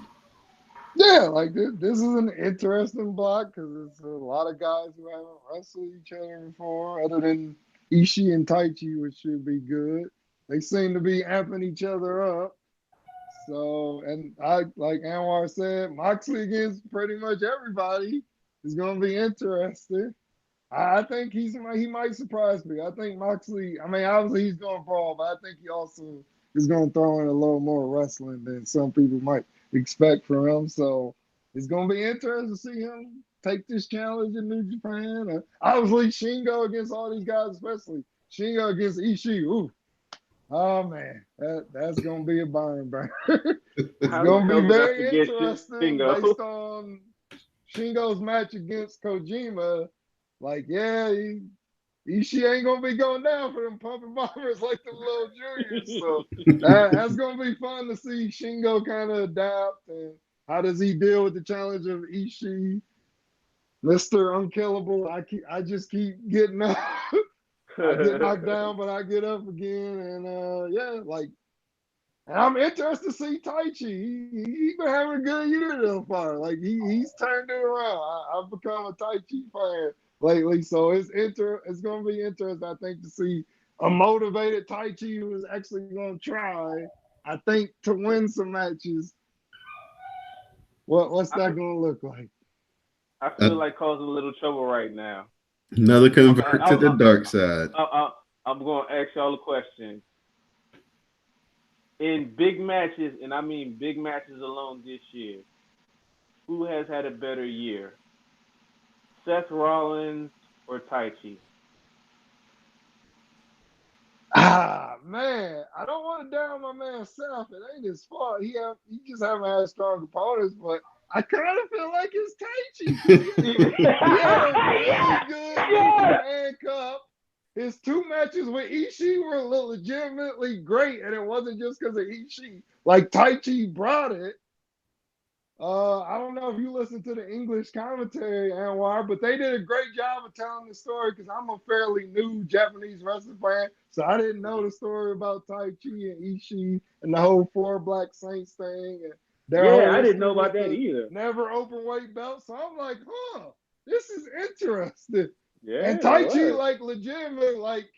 Yeah, like this is an interesting block because it's a lot of guys who haven't wrestled each other before, other than Ishii and Taichi, which should be good. They seem to be amping each other up. So, and I like Anwar said, Moxley against pretty much everybody is going to be interesting. I think he might surprise me. I think Moxley. I mean, obviously he's going to brawl, but I think he also is going to throw in a little more wrestling than some people might expect from him. So it's going to be interesting to see him take this challenge in New Japan. Obviously, Shingo against all these guys, especially Shingo against Ishii. Ooh, oh man, that's going to be a barn burner. It's How going the to hell be did I very forget interesting Shingo? based on Shingo's match against Kojima. Like, yeah, Ishii ain't gonna be going down for them pumping bombers like the little juniors. So that's gonna be fun to see Shingo kind of adapt and how does he deal with the challenge of Ishii, Mr. Unkillable. I just keep getting up. I get knocked down, but I get up again. And yeah, like, and I'm interested to see Taichi. He's been having a good year so far. Like he's turned it around. I've become a Taichi fan lately, so it's gonna be interesting, I think, to see a motivated Taichi who is actually gonna try, I think, to win some matches. What's that gonna look like? I feel like causing a little trouble right now. Another convert to the dark side. I'm going to ask y'all a question. In big matches, and I mean big matches alone this year, who has had a better year? Seth Rollins or Taichi? Ah man, I don't want to down my man Seth. It ain't his fault. He just haven't had strong opponents, but I kind of feel like it's Taichi. He had a really good New Japan Cup. His two matches with Ishii were legitimately great, and it wasn't just because of Ishii. Like Taichi brought it. I don't know if you listened to the English commentary, Anwar, but they did a great job of telling the story because I'm a fairly new Japanese wrestling fan, so I didn't know the story about Taichi and Ishii and the whole Four Black Saints thing. And I didn't know about that either. Never open weight belt, so I'm like, huh, this is interesting. Yeah, and Taichi, like, legitimately, like,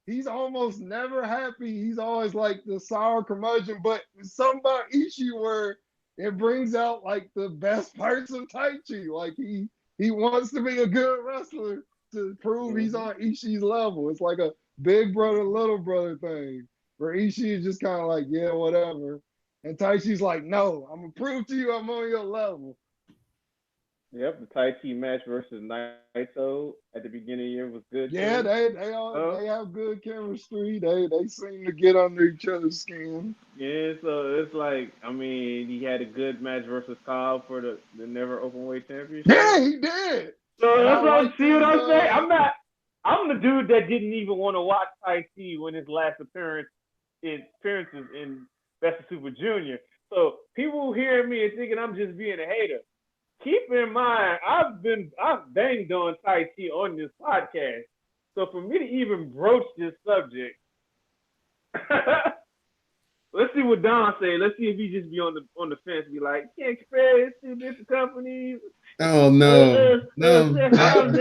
he's almost never happy. He's always like the sour curmudgeon, but something about Ishii where it brings out like the best parts of Taichi. Like he wants to be a good wrestler to prove he's on Ishii's level. It's like a big brother, little brother thing where Ishii is just kind of like, yeah, whatever. And Taichi's like, no, I'm gonna prove to you I'm on your level. Yep, the Taichi match versus Naito at the beginning of the year was good. Yeah, too. they have good chemistry. They seem to get under each other's skin. Yeah, so it's like, I mean, he had a good match versus Cobb for the Never Openweight Championship. Yeah, he did. So that's what I'm saying. I'm the dude that didn't even want to watch Taichi when his last appearances in Best of Super Junior. So people hearing me and thinking I'm just being a hater. Keep in mind, I've banged on Taichi on this podcast. So for me to even broach this subject, let's see what Don say. Let's see if he just be on the fence, be like, can't compare it to different companies. Oh no, no. They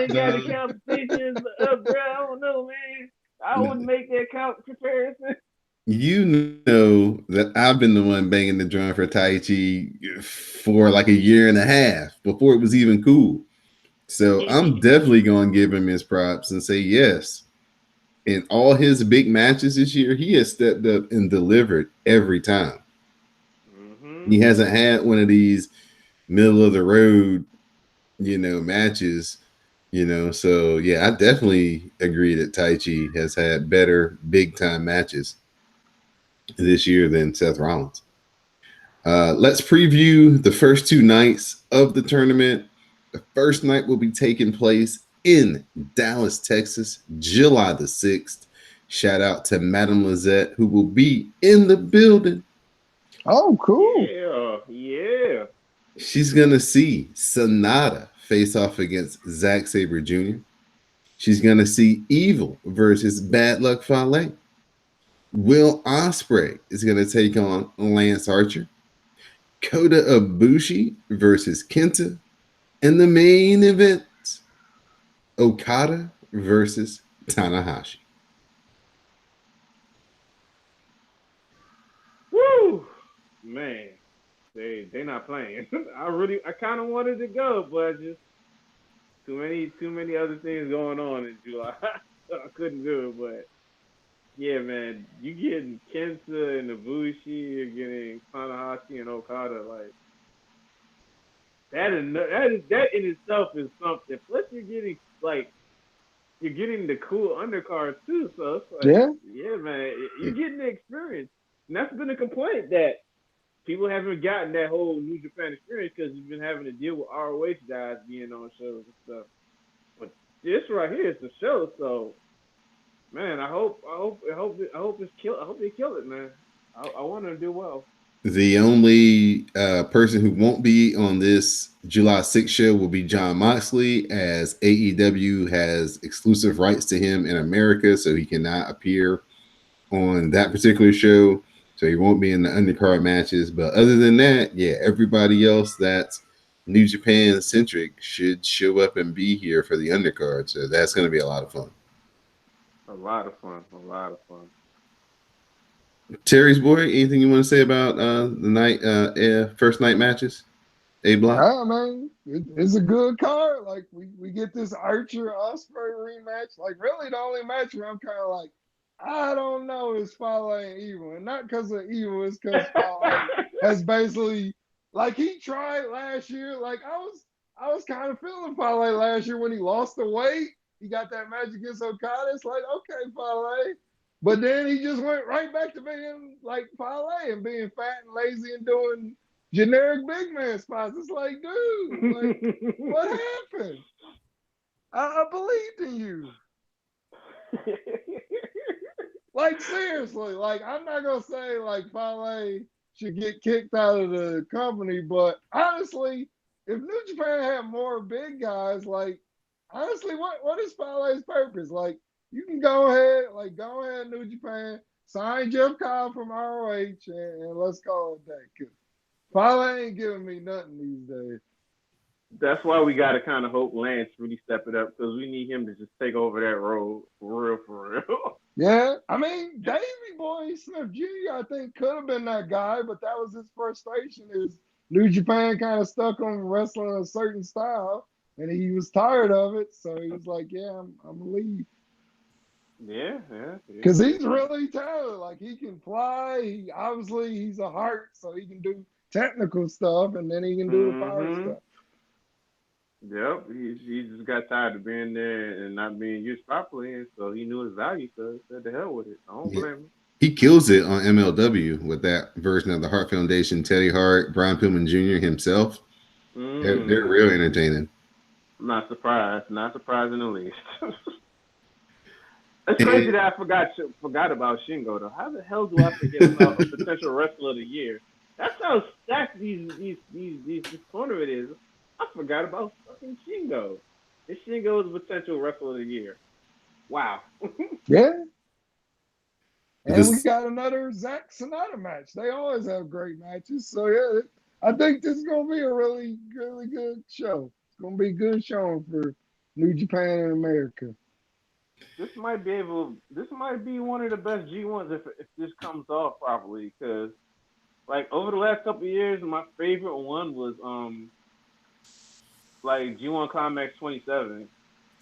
got the competitions up there. I don't know, man. I wouldn't make that comparison. You know that I've been the one banging the drum for Taichi for like a year and a half before it was even cool. So I'm definitely going to give him his props and say yes. In all his big matches this year, he has stepped up and delivered every time. Mm-hmm. He hasn't had one of these middle of the road, matches, So yeah, I definitely agree that Taichi has had better big time matches this year than Seth Rollins. Let's preview the first two nights of the tournament. The first night will be taking place in Dallas, Texas, July the 6th. Shout out to Madame Lizette, who will be in the building. Oh, cool. Yeah. She's going to see Sonata face off against Zack Sabre Jr. She's going to see Evil versus Bad Luck Fale. Will Ospreay is going to take on Lance Archer. Kota Ibushi versus Kenta. And the main event, Okada versus Tanahashi. Woo, man, they not playing. I kind of wanted to go, but just too many other things going on in July. So I couldn't do it. But yeah, man, you getting Kenta and Ibushi, you're getting Tanahashi and Okada, like that in itself is something. Plus, you're getting the cool undercard too. So it's like, yeah, man, you're getting the experience. And that's been a complaint that people haven't gotten that whole New Japan experience because you've been having to deal with ROH guys being on shows and stuff. But this right here is the show, so man, I hope it's kill. I hope they kill it, man. I want them to do well. The only person who won't be on this July 6th show will be Jon Moxley, as AEW has exclusive rights to him in America, so he cannot appear on that particular show. So he won't be in the undercard matches. But other than that, yeah, everybody else that's New Japan centric should show up and be here for the undercard. So that's going to be a lot of fun. A lot of fun. Terry's boy, anything you want to say about the night first night matches? A Block? Yeah, man, it's a good card. Like we get this Archer Osprey rematch. Like really, the only match where I'm kind of like, I don't know, is Fale and Evil, and not because of Evil, it's because Fale has basically, like, he tried last year. Like I was kind of feeling Fale last year when he lost the weight. He got that match against Okada. It's like, okay, Fale. But then he just went right back to being like Fale and being fat and lazy and doing generic big man spots. It's like, dude, like, what happened? I believed in you. Like, seriously, like, I'm not going to say, like, Fale should get kicked out of the company, but honestly, if New Japan had more big guys, like, honestly, what is Fale's purpose? Like, you can go ahead, New Japan, sign Jeff Cobb from ROH, and let's call it that. Because Fale ain't giving me nothing these days. That's why we got to kind of hope Lance really step it up, because we need him to just take over that role for real. Yeah, I mean, Davey Boy Smith Jr., I think, could have been that guy, but that was his frustration, is New Japan kind of stuck on wrestling a certain style, and he was tired of it, so he was like, yeah, I'm going to leave. Yeah. Because he's really talented. Like, he can fly. He's a heart, so he can do technical stuff, and then he can do the power stuff. Yep, he just got tired of being there and not being used properly, and so he knew his value, so he said, "The hell with it." I don't blame him. He kills it on MLW with that version of the Hart Foundation. Teddy Hart, Brian Pillman Jr. himself. They're real entertaining. Not surprised. Not surprised in the least. It's crazy that I forgot about Shingo though. How the hell do I forget about a potential wrestler of the year? That's how stacked this tournament is. I forgot about fucking Shingo. This Shingo is a potential wrestler of the year. Wow. Yeah. And we got another Zack Sonata match. They always have great matches. So, yeah, I think this is going to be a really, really good show. It's going to be a good showing for New Japan and America. This might be one of the best G1s if this comes off properly, because like over the last couple of years, my favorite one was like G1 Climax 27,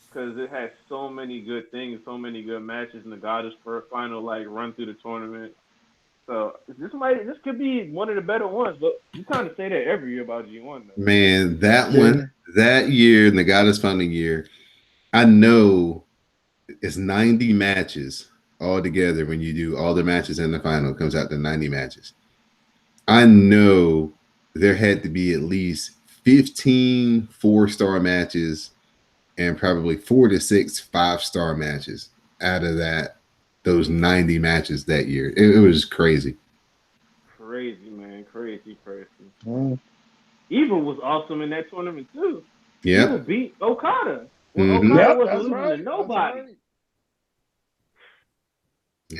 because it had so many good things, so many good matches, and the Goddess final like run through the tournament. So this could be one of the better ones, but you kind of say that every year about G1 though. Man, that one, that year, and the Goddess final year, I know it's 90 matches all together. When you do all the matches in the final, it comes out to 90 matches. I know there had to be at least 15 4-star matches and probably 4 to 6 5-star matches out of those 90 matches that year. It was crazy. Crazy, man. Crazy. Evil was awesome in that tournament too. Yeah. Evil beat Okada. Okada wasn't losing to nobody. Right.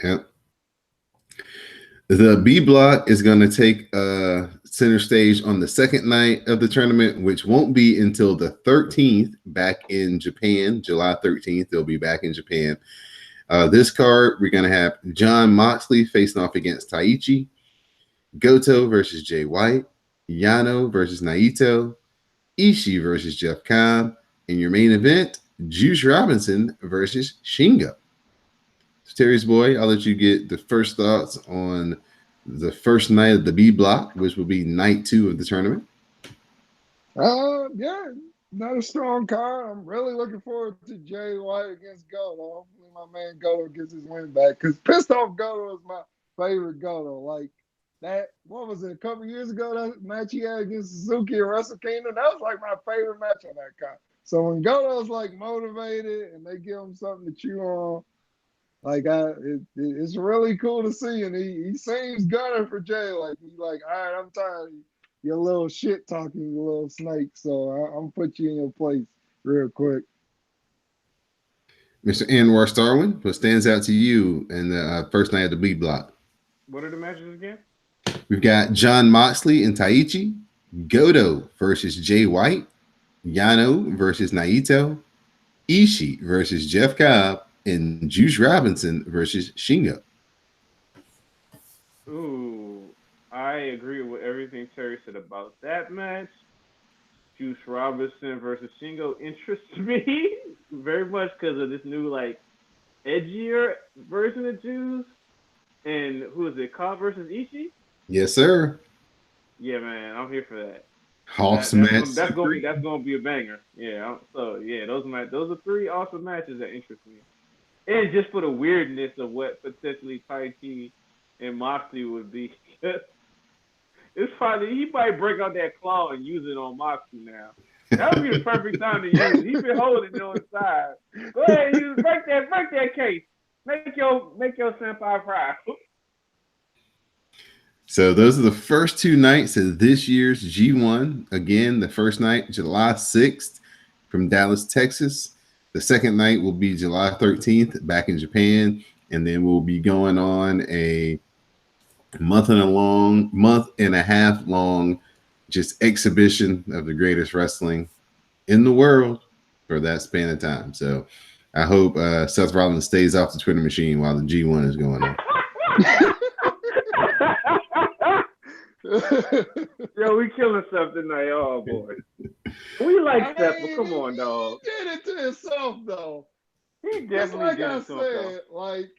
Yep. The B Block is going to take center stage on the second night of the tournament, which won't be until the 13th back in Japan. July 13th, they'll be back in Japan. This card, we're going to have Jon Moxley facing off against Taichi, Goto versus Jay White, Yano versus Naito, Ishii versus Jeff Cobb, and your main event, Juice Robinson versus Shingo. So Terry's boy, I'll let you get the first thoughts on the first night of the B block, which will be night 2 of the tournament. Yeah, not a strong card. I'm really looking forward to Jay White against Goto. Hopefully my man Goto gets his win back, because pissed off Goto is my favorite Goto. Like that, what was it, a couple years ago, that match he had against Suzuki at Wrestle Kingdom? That was like my favorite match on that card. So when Goto's like motivated and they give him something to chew on, like it's really cool to see, and he seems gunning for Jay. Like he's like, all right, I'm tired of your little shit talking, you little snake. So I'm gonna put you in your place real quick. Mr. Anwar Starwin, what stands out to you in the first night of the B block? What are the matches again? We've got Jon Moxley and Taichi, Goto versus Jay White, Yano versus Naito, Ishii versus Jeff Cobb, and Juice Robinson versus Shingo. Ooh, I agree with everything Terry said about that match. Juice Robinson versus Shingo interests me very much because of this new, like, edgier version of Juice. And who is it, Cobb versus Ishii? Yes, sir. Yeah, man, I'm here for that. Awesome match. That's gonna be a banger. Yeah. Those are 3 awesome matches that interest me. And just for the weirdness of what potentially Taichi and Moxley would be. It's funny. He might break out that claw and use it on Moxley now. That would be the perfect time to use it. He's been holding it on the side. Go ahead, break that case. Make your senpai proud. So those are the first 2 nights of this year's G1. Again, the first night, July 6th from Dallas, Texas. The second night will be July 13th back in Japan. And then we'll be going on a month and a half long just exhibition of the greatest wrestling in the world for that span of time. So I hope Seth Rollins stays off the Twitter machine while the G1 is going on. Yo, we killing Seth tonight. Oh boy, we like Seth, but come on, dog. He did it to himself, though. He definitely did it to himself. Like.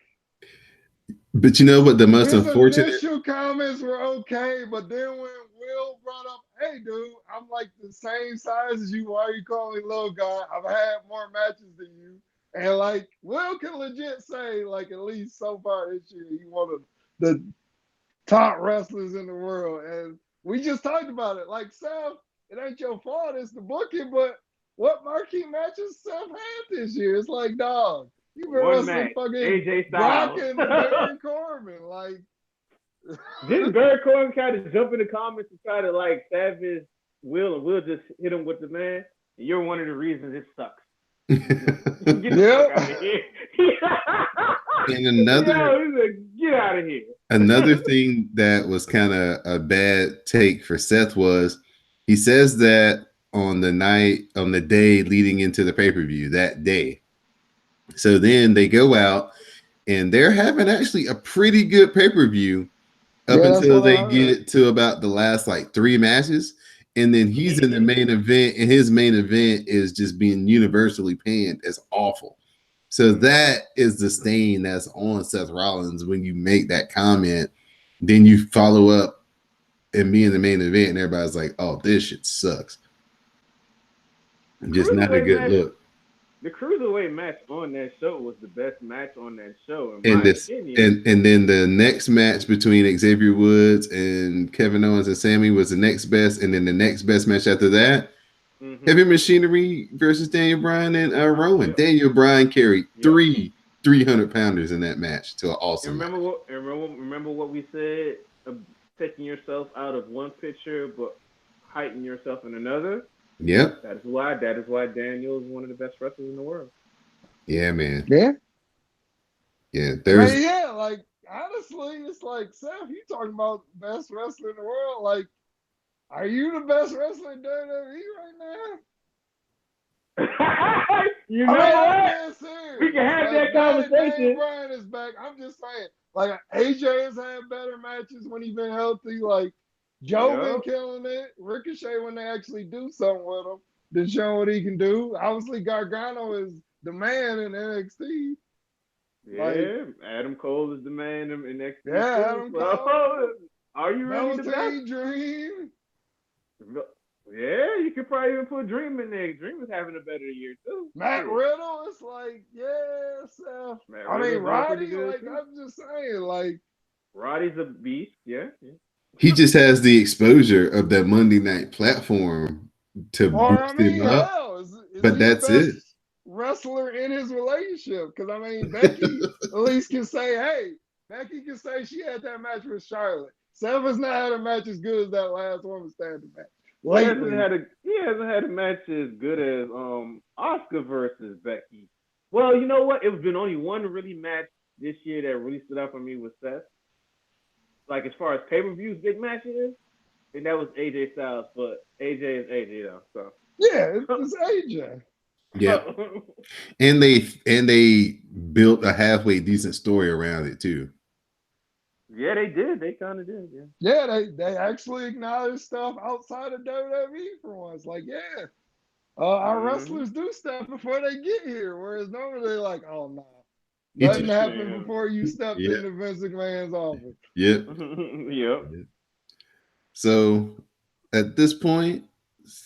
But you know what? The most his unfortunate initial comments were okay, but then when Will brought up, "Hey, dude, I'm like the same size as you. Why are you calling me little guy? I've had more matches than you." And like Will can legit say, like, at least so far this year, he one of the top wrestlers in the world. And we just talked about it. Like, Seth, it ain't your fault. It's the booking, but what marquee matches Seth had this year? It's like, dog, you been wrestling fucking AJ Brock Styles and Baron Corbin. Like, didn't Baron Corbin kind of jump in the comments and try to like savage Will, and Will just hit him with the man? And you're one of the reasons it sucks. Get the fuck out of here. And get out of here. Another thing that was kind of a bad take for Seth was he says that on the day leading into the pay-per-view that day. So then they go out and they're having actually a pretty good pay-per-view up until they get to about the last like 3 matches. And then he's in the main event, and his main event is just being universally panned as awful. So that is the stain that's on Seth Rollins when you make that comment. Then you follow up and be in the main event, and everybody's like, "Oh, this shit sucks." Just not a good look. The cruiserweight match on that show was the best match on that show, and then the next match between Xavier Woods and Kevin Owens and Sammy was the next best, and then the next best match after that, Heavy Machinery versus Daniel Bryan and Rowan. Yep. Daniel Bryan carried 300-pounders in that match to an awesome match. Remember what we said? Taking yourself out of one picture, but heightening yourself in another. Yep. That is why Daniel is one of the best wrestlers in the world. Yeah, man. Yeah. Yeah. Like honestly, it's like, Seth, you talking about best wrestler in the world. Like, Are you the best wrestler in WWE right now? You I know mean, I'm what? being serious. We can have that now that Daniel conversation. Bryan is back, I'm just saying. Like AJ has had better matches when he's been healthy. Like Joe been Yup. killing it. Ricochet when they actually do something with him, then showing what he can do. Obviously, Gargano is the man in NXT. Like, Yeah, Adam Cole is the man in NXT yeah, too. Adam So, Cole, are you really the best? Velveteen Dream. Yeah, you could probably even put Dream in there. Dream is having a better year too. Matt Shit. Riddle, it's like, yeah, Seth. Matt I mean, Riddle's doing pretty Roddy, good, like, too. I'm just saying, like, Roddy's a beast. Yeah. He just has the exposure of that Monday night platform to or I boost mean, him up, hell, is but he the that's it. best wrestler in his relationship? Because I mean, Becky at least can say, hey, Becky can say she had that match with Charlotte. Seth has not had a match as good as that last woman standing match. He hasn't Lately, had a match as good as Oscar versus Becky. Well, you know what? It's been only one really match this year that really stood out for me with Seth. Like as far as pay-per-views, big matches, and that was AJ Styles. But AJ is AJ though, so yeah, it's AJ. Yeah, and they built a halfway decent story around it too. Yeah, they did. They kind of did. Yeah. Yeah, they actually acknowledge stuff outside of WWE for once. Like, yeah, our wrestlers do stuff before they get here, whereas normally they're like, oh no, nothing happened before you stepped into Vince McMahon's office. Yep. Yep. So at this point,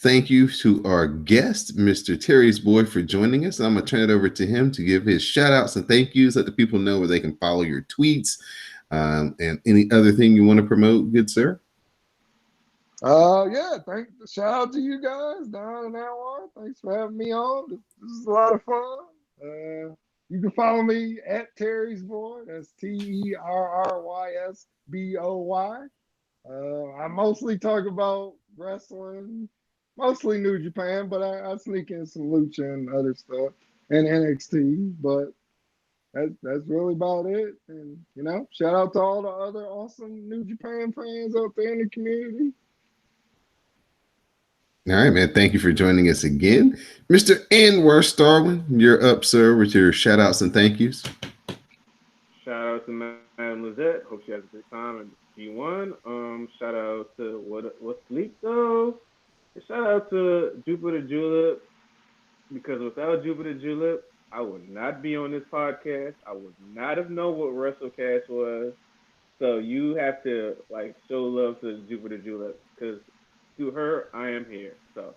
thank you to our guest, Mr. Terry's Boy, for joining us. I'm gonna turn it over to him to give his shout outs and thank yous. Let the people know where they can follow your tweets. And any other thing you want to promote, good sir? Yeah, shout out to you guys down in Anwar. Thanks for having me on. This is a lot of fun. You can follow me at Terry's Boy. That's TerrysBoy. I mostly talk about wrestling, mostly New Japan, but I sneak in some lucha and other stuff and NXT. But that's really about it. And shout out to all the other awesome New Japan fans out there in the community. All right, man. Thank you for joining us again. Mr. Anwar Starwin, you're up, sir, with your shout outs and thank yous. Shout out to Madam Lizette. Hope she has a good time at G1. Shout out to What's Sleep though. And shout out to Jupiter Julep, because without Jupiter Julep, I would not be on this podcast. I would not have known what WrestleCast was. So you have to show love to Jupiter Julep, because to her, I am here. So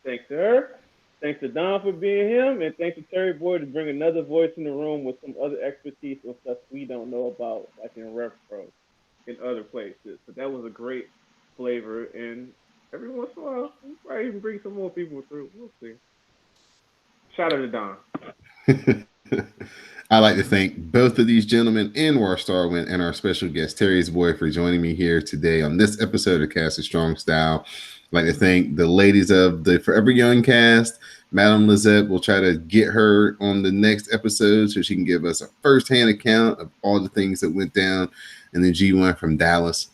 thanks to her. Thanks to Don for being him, and thanks to Terry Boyd to bring another voice in the room with some other expertise or stuff we don't know about, like in RevPro, in other places. So that was a great flavor, and every once in a while, we'll probably even bring some more people through. We'll see. Shout out to Don. I'd like to thank both of these gentlemen, Anwar Starwin and our special guest, Terry's Boy, for joining me here today on this episode of Cast of Strong Style. I'd like to thank the ladies of the Forever Young cast. Madam Lizette, we'll try to get her on the next episode so she can give us a firsthand account of all the things that went down in the G1 from Dallas.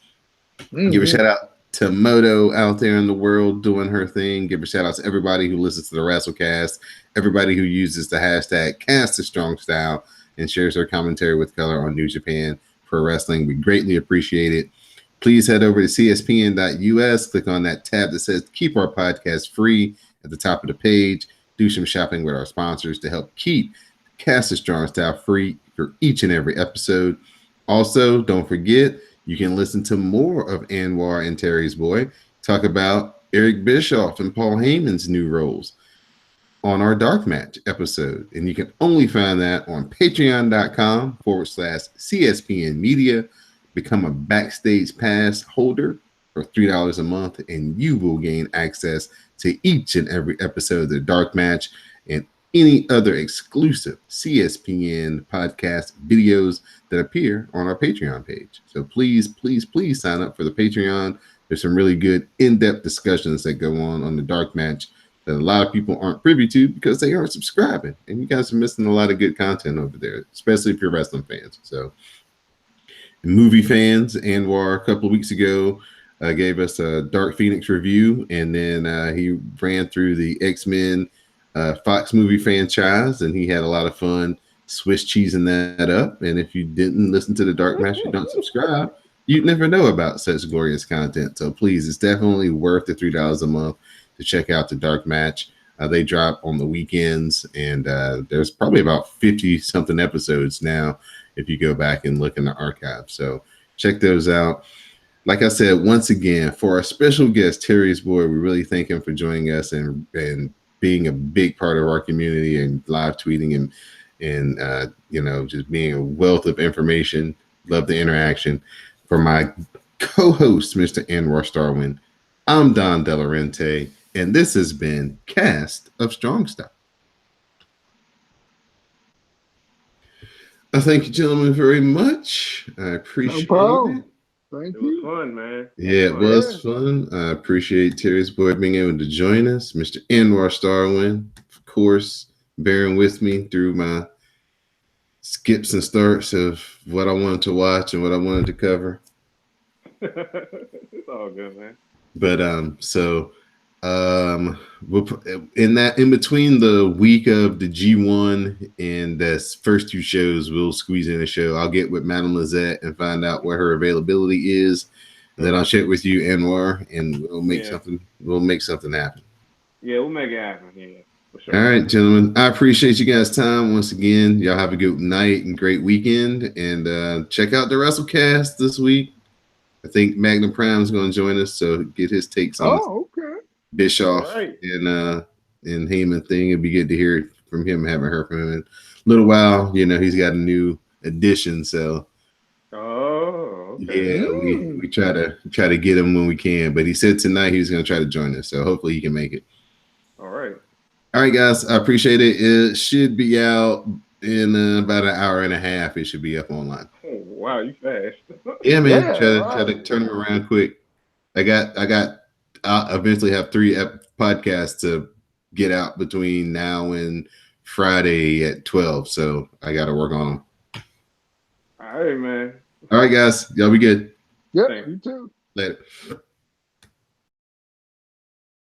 Give a shout out to Moto out there in the world doing her thing. Give a shout out to everybody who listens to the WrestleCast, everybody who uses the hashtag Cast of Strong Style and shares their commentary with color on New Japan Pro Wrestling. We greatly appreciate it. Please head over to cspn.us, click on that tab that says Keep Our Podcast Free at the top of the page. Do some shopping with our sponsors to help keep Cast of Strong Style free for each and every episode. Also, don't forget, you can listen to more of Anwar and Terry's Boy talk about Eric Bischoff and Paul Heyman's new roles on our Dark Match episode. And you can only find that on patreon.com/CSPN Media. Become a Backstage Pass holder for $3 a month, and you will gain access to each and every episode of the Dark Match and any other exclusive CSPN podcast videos that appear on our Patreon page. So please, please, please sign up for the Patreon. There's some really good in-depth discussions that go on the Dark Match that a lot of people aren't privy to because they aren't subscribing. And you guys are missing a lot of good content over there, especially if you're wrestling fans. So movie fans, Anwar a couple of weeks ago gave us a Dark Phoenix review, and then he ran through the X-Men Fox movie franchise, and he had a lot of fun Swiss cheesing that up. And if you didn't listen to the Dark Match, you don't subscribe, you'd never know about such glorious content. So please, it's definitely worth the $3 a month to check out the Dark Match. They drop on the weekends, and there's probably about 50 something episodes now if you go back and look in the archive. So check those out. Like I said, once again, for our special guest, Terry's Boy, we really thank him for joining us and being a big part of our community and live tweeting and just being a wealth of information. Love the interaction. For my co-host, Mr. Anwar Starwin, I'm Don Delarente, and this has been Cast of Strong Style. Thank you, gentlemen, very much. I appreciate it. Thank It you. was fun, man. Yeah, it was fun. I appreciate Terry's Boy being able to join us. Mr. Anwar Starwin, of course, bearing with me through my skips and starts of what I wanted to watch and what I wanted to cover. It's all good, man. But we'll in between the week of the G1 and the first two shows, we'll squeeze in a show. I'll get with Madame Lizette and find out what her availability is. And then I'll share it with you, Anwar, and we'll make something. We'll make something happen. Yeah, we'll make it happen. Yeah, for sure. All right, gentlemen. I appreciate you guys' time once again. Y'all have a good night and great weekend. And check out the WrestleCast this week. I think Magnum Prime is going to join us, so get his takes on okay. Bischoff and Heyman thing. It'd be good to hear from him. Haven't heard from him in a little while. He's got a new addition, so okay. yeah, we try to get him when we can. But he said tonight he was going to try to join us, so hopefully he can make it. All right, guys. I appreciate it. It should be out in about an hour and a half. It should be up online. Oh wow, you fast. Yeah, man. Yeah, Try to turn them around quick. I'll eventually have 3 podcasts to get out between now and Friday at 12. So I got to work on them. All right, man. All right, guys. Y'all be good. Yep, Thanks. you too. Later.